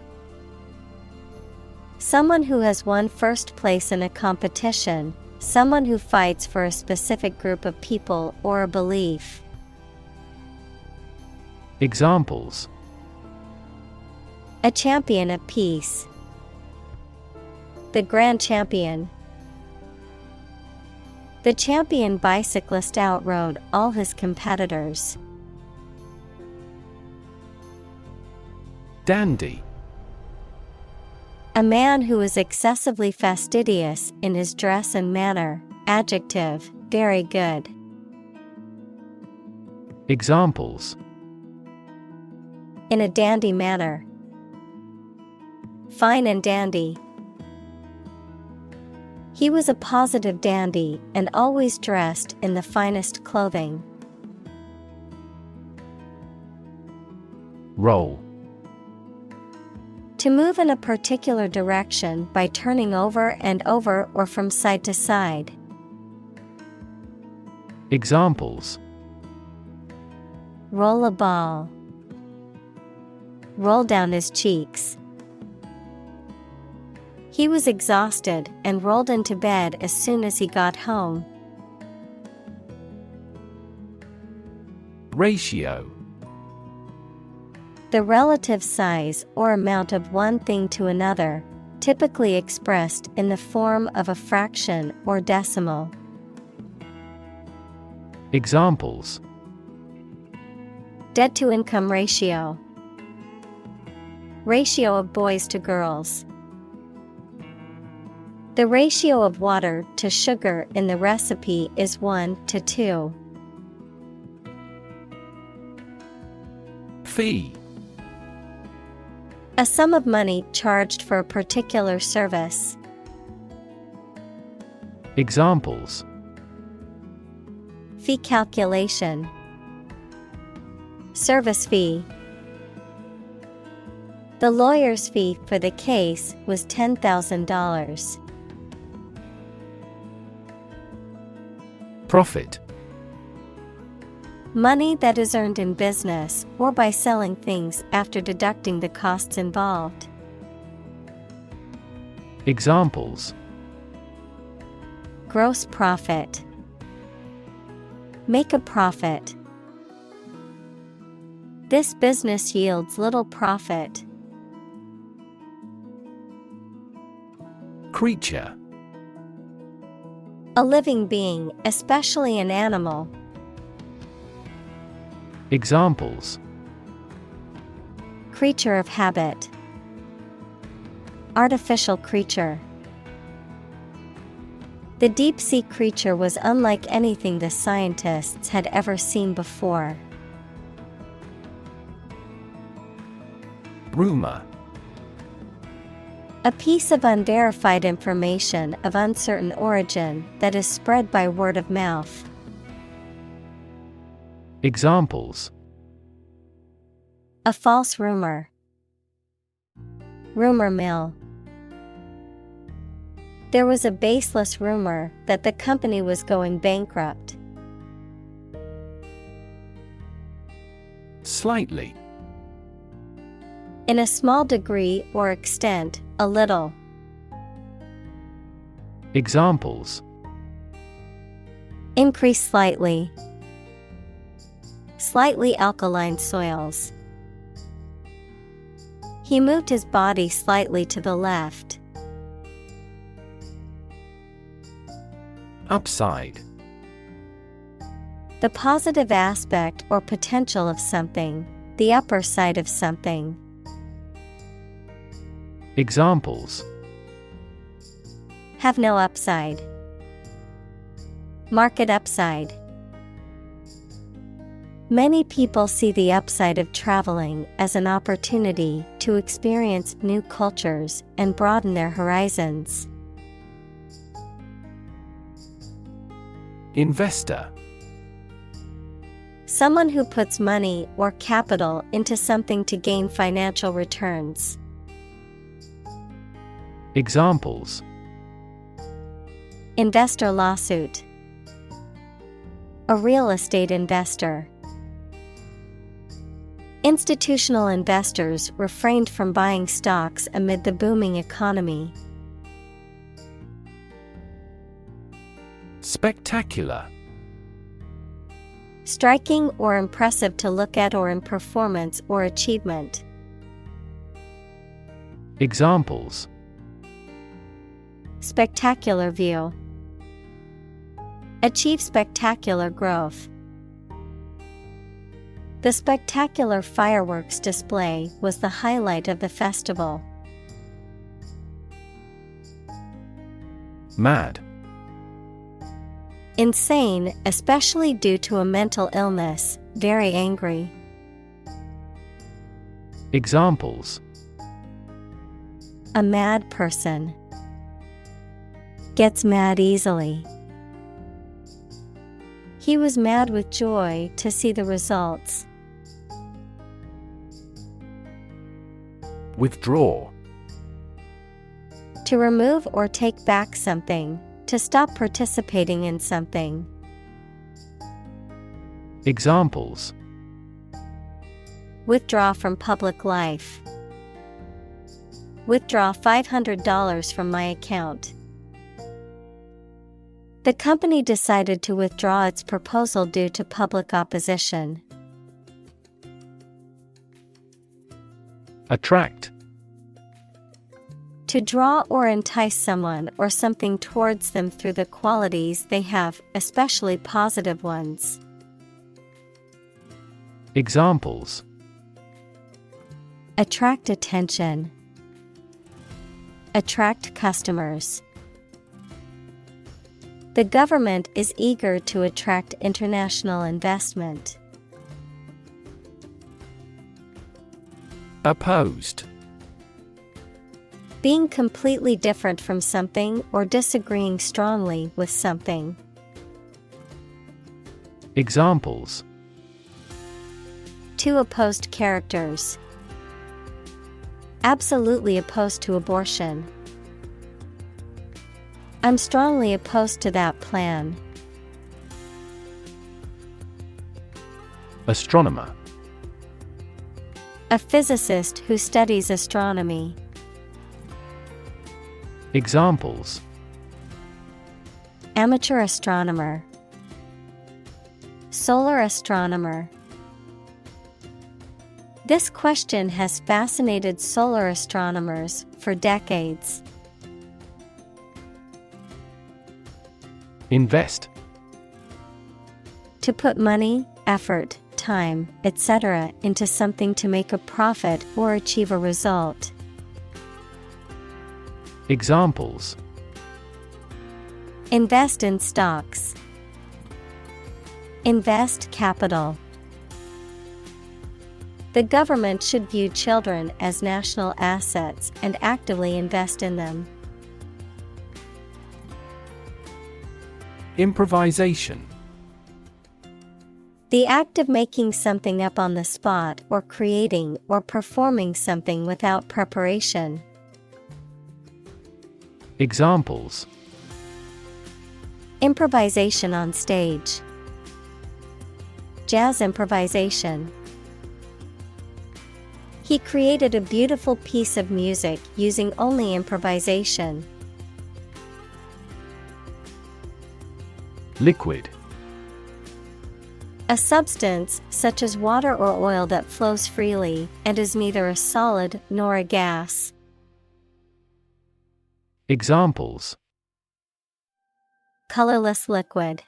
Someone who has won first place in a competition, someone who fights for a specific group of people or a belief. Examples: a champion of peace. The grand champion. The champion bicyclist outrode all his competitors. Dandy. A man who is excessively fastidious in his dress and manner. Adjective, very good. Examples: in a dandy manner. Fine and dandy. He was a positive dandy and always dressed in the finest clothing. Roll. To move in a particular direction by turning over and over or from side to side. Examples: roll a ball. Roll down his cheeks. He was exhausted and rolled into bed as soon as he got home. Ratio. The relative size or amount of one thing to another, typically expressed in the form of a fraction or decimal. Examples: debt-to-income ratio. Ratio of boys to girls. The ratio of water to sugar in the recipe is 1:2. Fee. A sum of money charged for a particular service. Examples: fee calculation. Service fee. The lawyer's fee for the case was $10,000. Profit. Money that is earned in business or by selling things after deducting the costs involved. Examples: Gross profit. Make a profit. This business yields little profit. Creature. A living being, especially an animal. Examples: Creature of habit. Artificial creature. The deep-sea creature was unlike anything the scientists had ever seen before. Rumor. A piece of unverified information of uncertain origin that is spread by word of mouth. Examples: A false rumor. Rumor mill. There was a baseless rumor that the company was going bankrupt. Slightly. In a small degree or extent, a little. Examples: Increase slightly. Slightly alkaline soils. He moved his body slightly to the left. Upside. The positive aspect or potential of something, the upper side of something. Examples: Have no upside. Market upside. Many people see the upside of traveling as an opportunity to experience new cultures and broaden their horizons. Investor. Someone who puts money or capital into something to gain financial returns. Examples: Investor lawsuit. A real estate investor. Institutional investors refrained from buying stocks amid the booming economy. Spectacular. Striking or impressive to look at or in performance or achievement. Examples: Spectacular view. Achieve spectacular growth. The spectacular fireworks display was the highlight of the festival. Mad. Insane, especially due to a mental illness, very angry. Examples: A mad person. Gets mad easily. He was mad with joy to see the results. Withdraw. To remove or take back something, to stop participating in something. Examples: Withdraw from public life. Withdraw $500 from my account. The company decided to withdraw its proposal due to public opposition. Attract. To draw or entice someone or something towards them through the qualities they have, especially positive ones. Examples: Attract attention. Attract customers. The government is eager to attract international investment. Opposed. Being completely different from something or disagreeing strongly with something. Examples: Two opposed characters. Absolutely opposed to abortion. I'm strongly opposed to that plan. Astronomer. A physicist who studies astronomy. Examples: Amateur astronomer. Solar astronomer. This question has fascinated solar astronomers for decades. Invest. To put money, effort, time, etc. into something to make a profit or achieve a result. Examples: Invest in stocks. Invest capital. The government should view children as national assets and actively invest in them. Improvisation. The act of making something up on the spot or creating or performing something without preparation. Examples: Improvisation on stage. Jazz improvisation. He created a beautiful piece of music using only improvisation. Liquid. A substance, such as water or oil, that flows freely and is neither a solid nor a gas. Examples: Colorless liquid.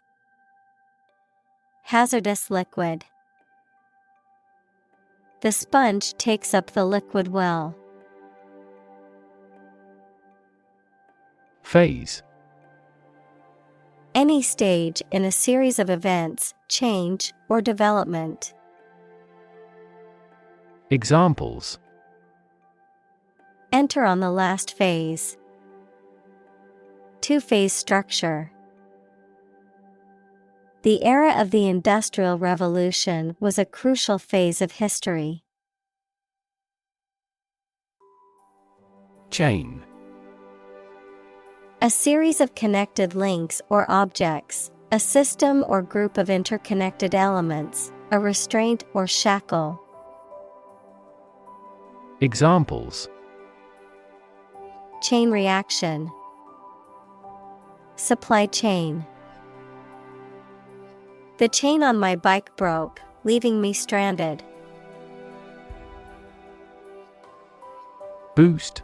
Hazardous liquid. The sponge takes up the liquid well. Phase. Any stage in a series of events, change, or development. Examples: Enter on the last phase. Two-phase structure. The era of the Industrial Revolution was a crucial phase of history. Chain. A series of connected links or objects, a system or group of interconnected elements, a restraint or shackle. Examples: Chain reaction. Supply chain. The chain on my bike broke, leaving me stranded. Boost.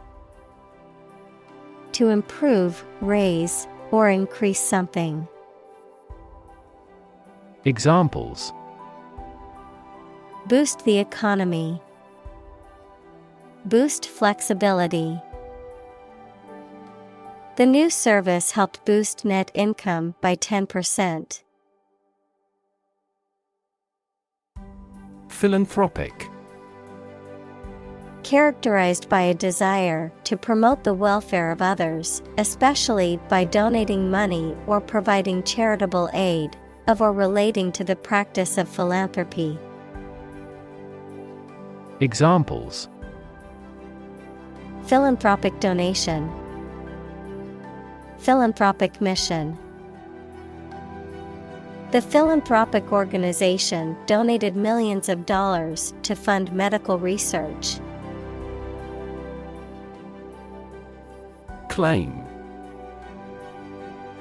To improve, raise, or increase something. Examples: Boost the economy. Boost flexibility. The new service helped boost net income by 10%. Philanthropic. Characterized by a desire to promote the welfare of others, especially by donating money or providing charitable aid, of or relating to the practice of philanthropy. Examples: Philanthropic donation. Philanthropic mission. The philanthropic organization donated millions of dollars to fund medical research. Claim.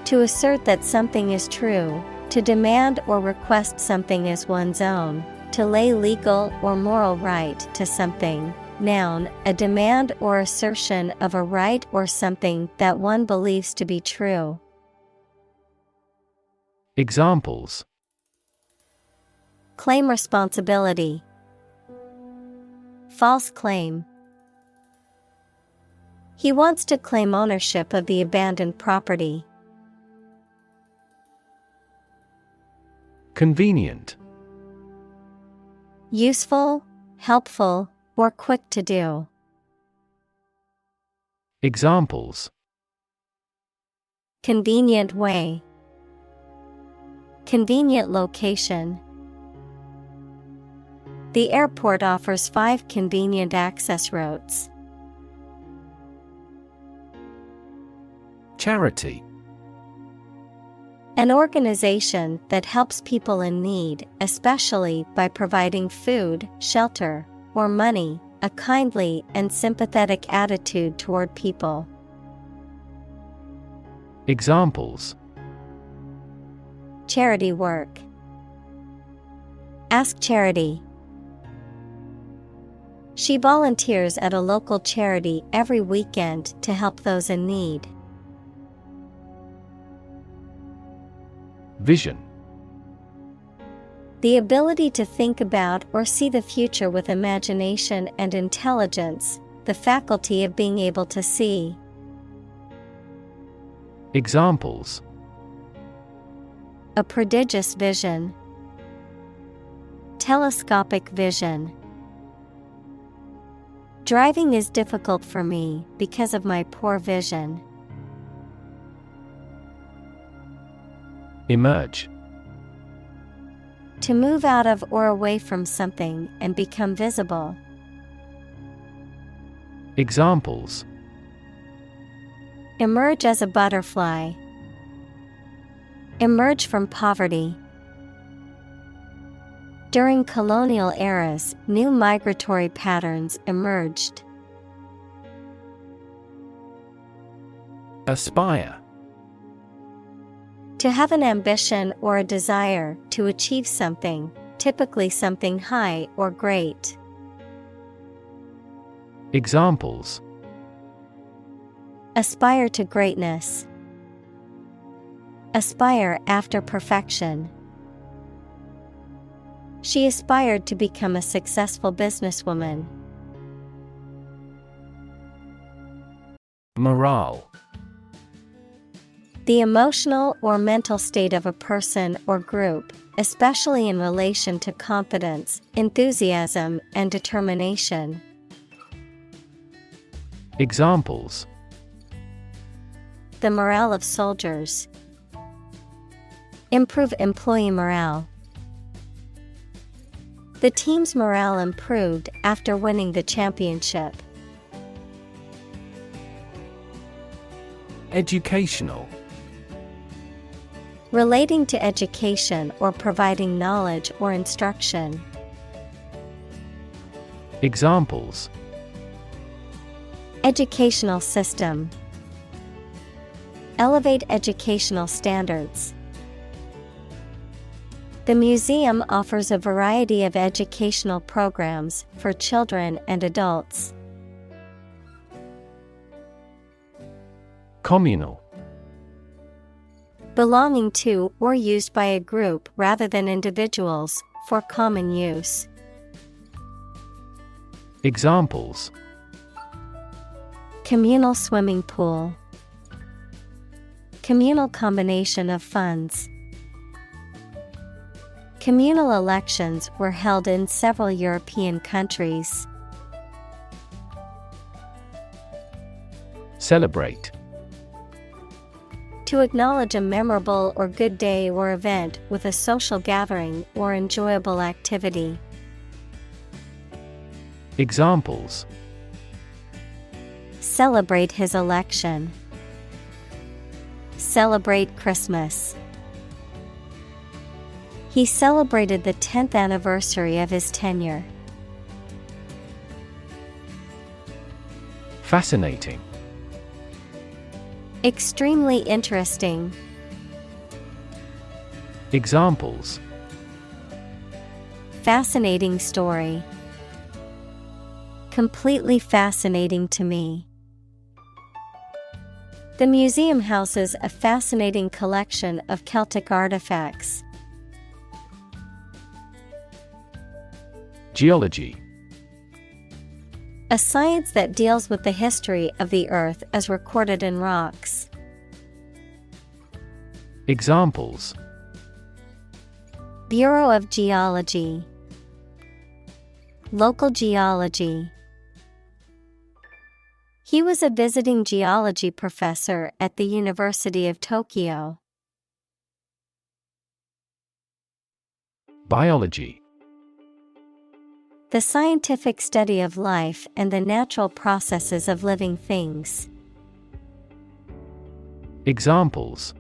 To assert that something is true, to demand or request something as one's own, to lay legal or moral right to something. Noun, a demand or assertion of a right or something that one believes to be true. Examples: Claim responsibility. False claim. He wants to claim ownership of the abandoned property. Convenient. Useful, helpful, or quick to do. Examples: Convenient way. Convenient location. The airport offers 5 convenient access routes. Charity. An organization that helps people in need, especially by providing food, shelter, or money, a kindly and sympathetic attitude toward people. Examples: Charity work. Ask charity. She volunteers at a local charity every weekend to help those in need. Vision. The ability to think about or see the future with imagination and intelligence, the faculty of being able to see. Examples: A prodigious vision. Telescopic vision. Driving is difficult for me because of my poor vision. Emerge. To move out of or away from something and become visible. Examples: Emerge as a butterfly. Emerge from poverty. During colonial eras, new migratory patterns emerged. Aspire. To have an ambition or a desire to achieve something, typically something high or great. Examples: Aspire to greatness. Aspire after perfection. She aspired to become a successful businesswoman. Morale. The emotional or mental state of a person or group, especially in relation to confidence, enthusiasm, and determination. Examples: The morale of soldiers. Improve employee morale. The team's morale improved after winning the championship. Educational. Relating to education or providing knowledge or instruction. Examples: Educational system. Elevate educational standards. The museum offers a variety of educational programs for children and adults. Communal. Belonging to or used by a group rather than individuals, for common use. Examples: Communal swimming pool. Communal combination of funds. Communal elections were held in several European countries. Celebrate. To acknowledge a memorable or good day or event with a social gathering or enjoyable activity. Examples: Celebrate his election. Celebrate Christmas. He celebrated the 10th anniversary of his tenure. Fascinating. Extremely interesting. Examples: Fascinating story. Completely fascinating to me. The museum houses a fascinating collection of Celtic artifacts. Geology. A science that deals with the history of the Earth as recorded in rocks. Examples: Bureau of Geology. Local geology. He was a visiting geology professor at the University of Tokyo. Biology. The scientific study of life and the natural processes of living things. Examples: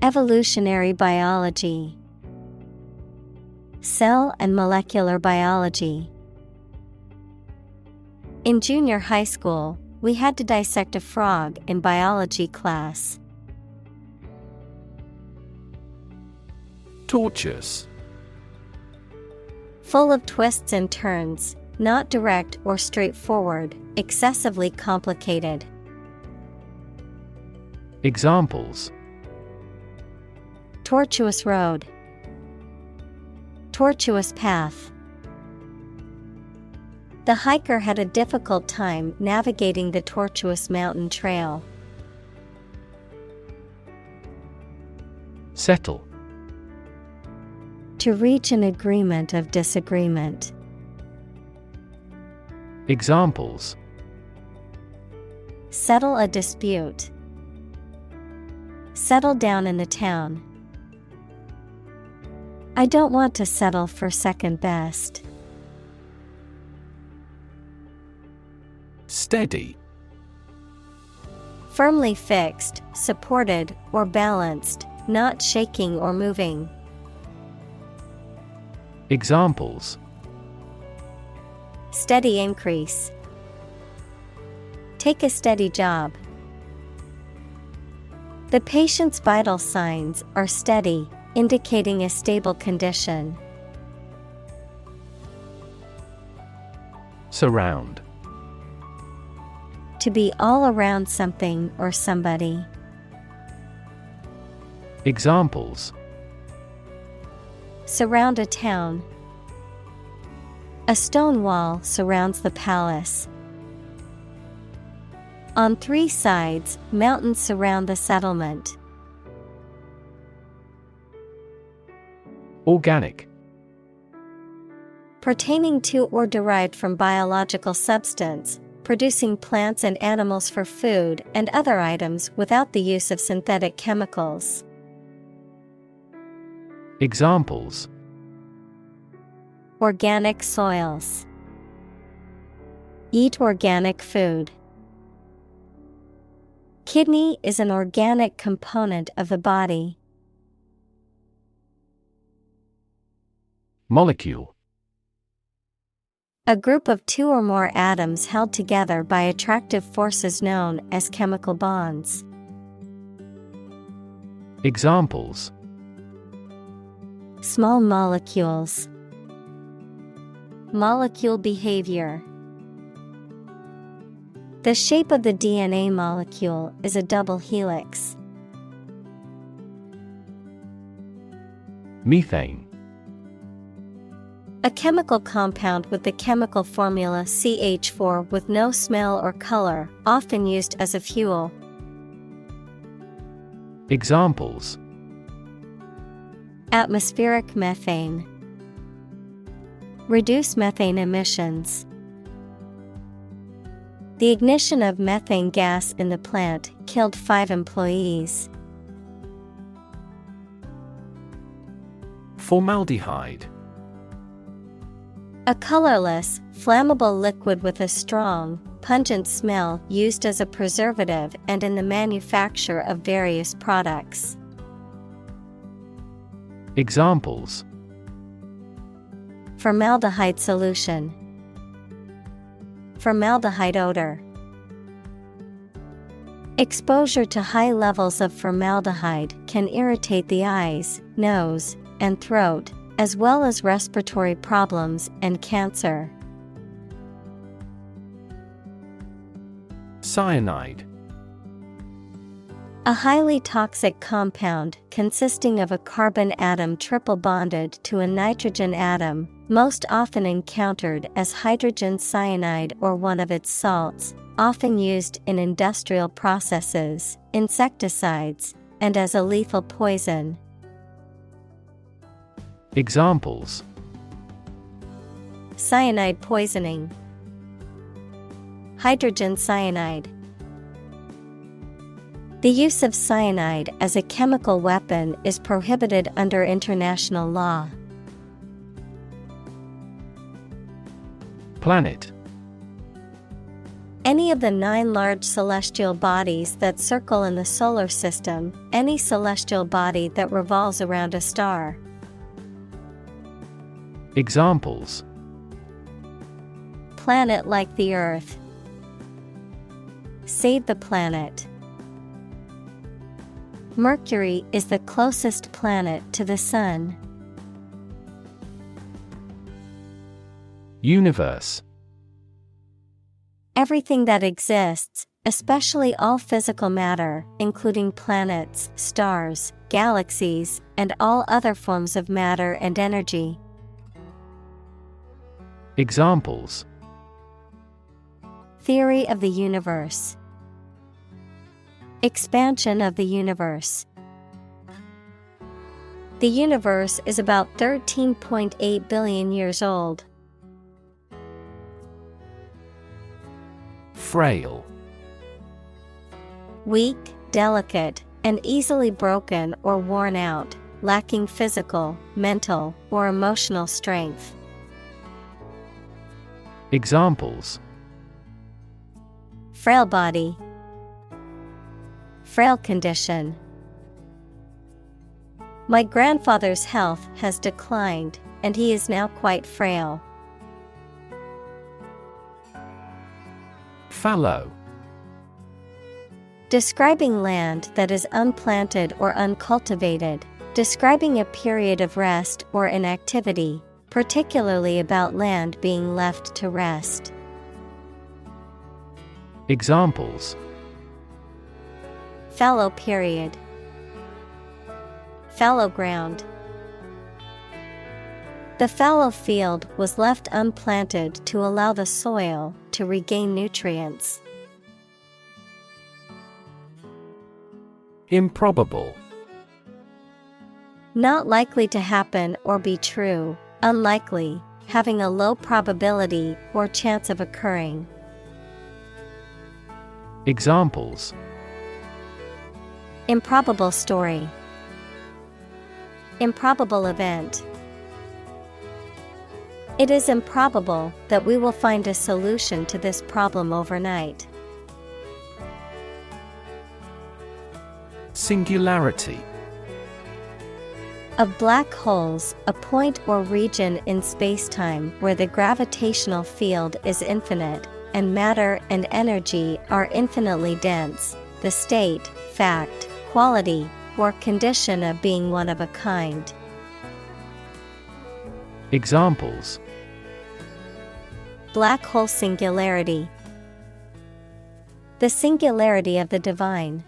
evolutionary biology, cell and molecular biology. In junior high school, we had to dissect a frog in biology class. Tortuous. Full of twists and turns, not direct or straightforward, excessively complicated. Examples: tortuous road, tortuous path. The hiker had a difficult time navigating the tortuous mountain trail. Settle. To reach an agreement of disagreement. Examples: settle a dispute, settle down in the town. I don't want to settle for second best. Steady. Firmly fixed, supported, or balanced, not shaking or moving. Examples: steady increase, take a steady job. The patient's vital signs are steady, indicating a stable condition. Surround. To be all around something or somebody. Examples: surround a town. A stone wall surrounds the palace. On 3 sides, mountains surround the settlement. Organic. Pertaining to or derived from biological substance, producing plants and animals for food and other items without the use of synthetic chemicals. Examples: organic soils. Eat organic food. Kidney is an organic component of the body. Molecule. A group of 2 or more atoms held together by attractive forces known as chemical bonds. Examples: small molecules. Molecule behavior. The shape of the DNA molecule is a double helix. Methane. A chemical compound with the chemical formula CH4 with no smell or color, often used as a fuel. Examples: atmospheric methane. Reduce methane emissions. The ignition of methane gas in the plant killed 5 employees. Formaldehyde. A colorless, flammable liquid with a strong, pungent smell used as a preservative and in the manufacture of various products. Examples: formaldehyde solution. Formaldehyde odor. Exposure to high levels of formaldehyde can irritate the eyes, nose, and throat, as well as respiratory problems and cancer. Cyanide. A highly toxic compound consisting of a carbon atom triple bonded to a nitrogen atom, most often encountered as hydrogen cyanide or one of its salts, often used in industrial processes, insecticides, and as a lethal poison. Examples: cyanide poisoning. Hydrogen cyanide. The use of cyanide as a chemical weapon is prohibited under international law. Planet. Any of the 9 large celestial bodies that circle in the solar system, any celestial body that revolves around a star. Examples: Planet like the Earth. Save the planet. Mercury is the closest planet to the Sun. Universe. Everything that exists, especially all physical matter, including planets, stars, galaxies, and all other forms of matter and energy. Examples: Theory of the universe. Expansion of the universe. The universe is about 13.8 billion years old. Frail. Weak, delicate, and easily broken or worn out, lacking physical, mental, or emotional strength. Examples: Frail body. Frail condition. My grandfather's health has declined, and he is now quite frail. Fallow. Describing land that is unplanted or uncultivated, describing a period of rest or inactivity, particularly about land being left to rest. Examples: Fallow period. Fallow ground. The fallow field was left unplanted to allow the soil to regain nutrients. Improbable. Not likely to happen or be true, unlikely, having a low probability or chance of occurring. Examples: Improbable story. Improbable event. It is improbable that we will find a solution to this problem overnight. Singularity. Of black holes, a point or region in spacetime where the gravitational field is infinite, and matter and energy are infinitely dense, the state, fact, quality, or condition of being one of a kind. Examples: Black hole singularity. The singularity of the divine.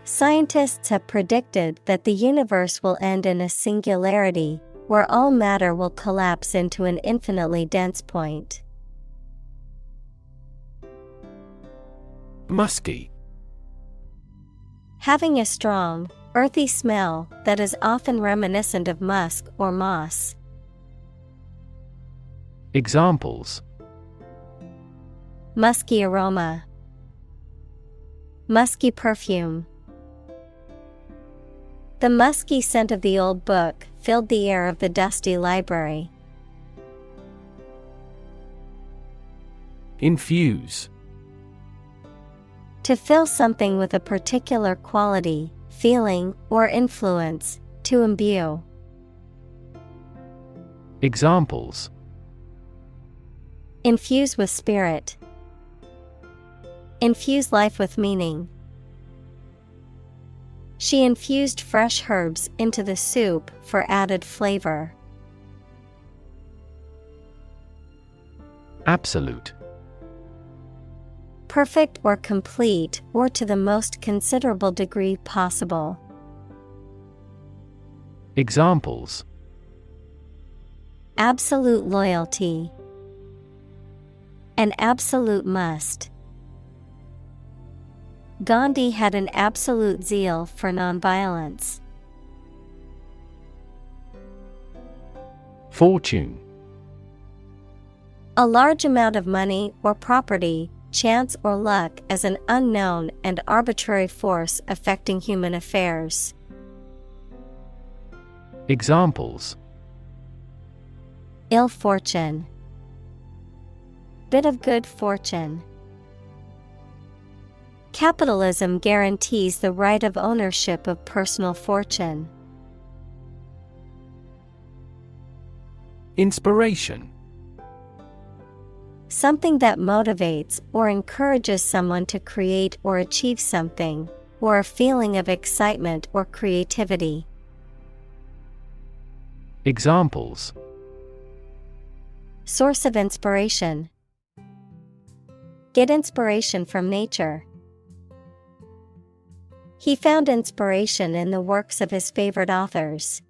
Scientists have predicted that the universe will end in a singularity, where all matter will collapse into an infinitely dense point. Musky. Having a strong, earthy smell that is often reminiscent of musk or moss. Examples: Musky aroma. Musky perfume. The musky scent of the old book filled the air of the dusty library. Infuse. To fill something with a particular quality, feeling, or influence, to imbue. Examples: Infuse with spirit. Infuse life with meaning. She infused fresh herbs into the soup for added flavor. Absolute. Perfect or complete, or to the most considerable degree possible. Examples: Absolute loyalty. An absolute must. Gandhi had an absolute zeal for nonviolence. Fortune. A large amount of money or property, chance or luck as an unknown and arbitrary force affecting human affairs. Examples: Ill fortune. bit of good fortune. Capitalism guarantees the right of ownership of personal fortune. Inspiration. Something that motivates or encourages someone to create or achieve something, or a feeling of excitement or creativity. Examples. Source of inspiration. Get inspiration from nature. He found inspiration in the works of his favorite authors.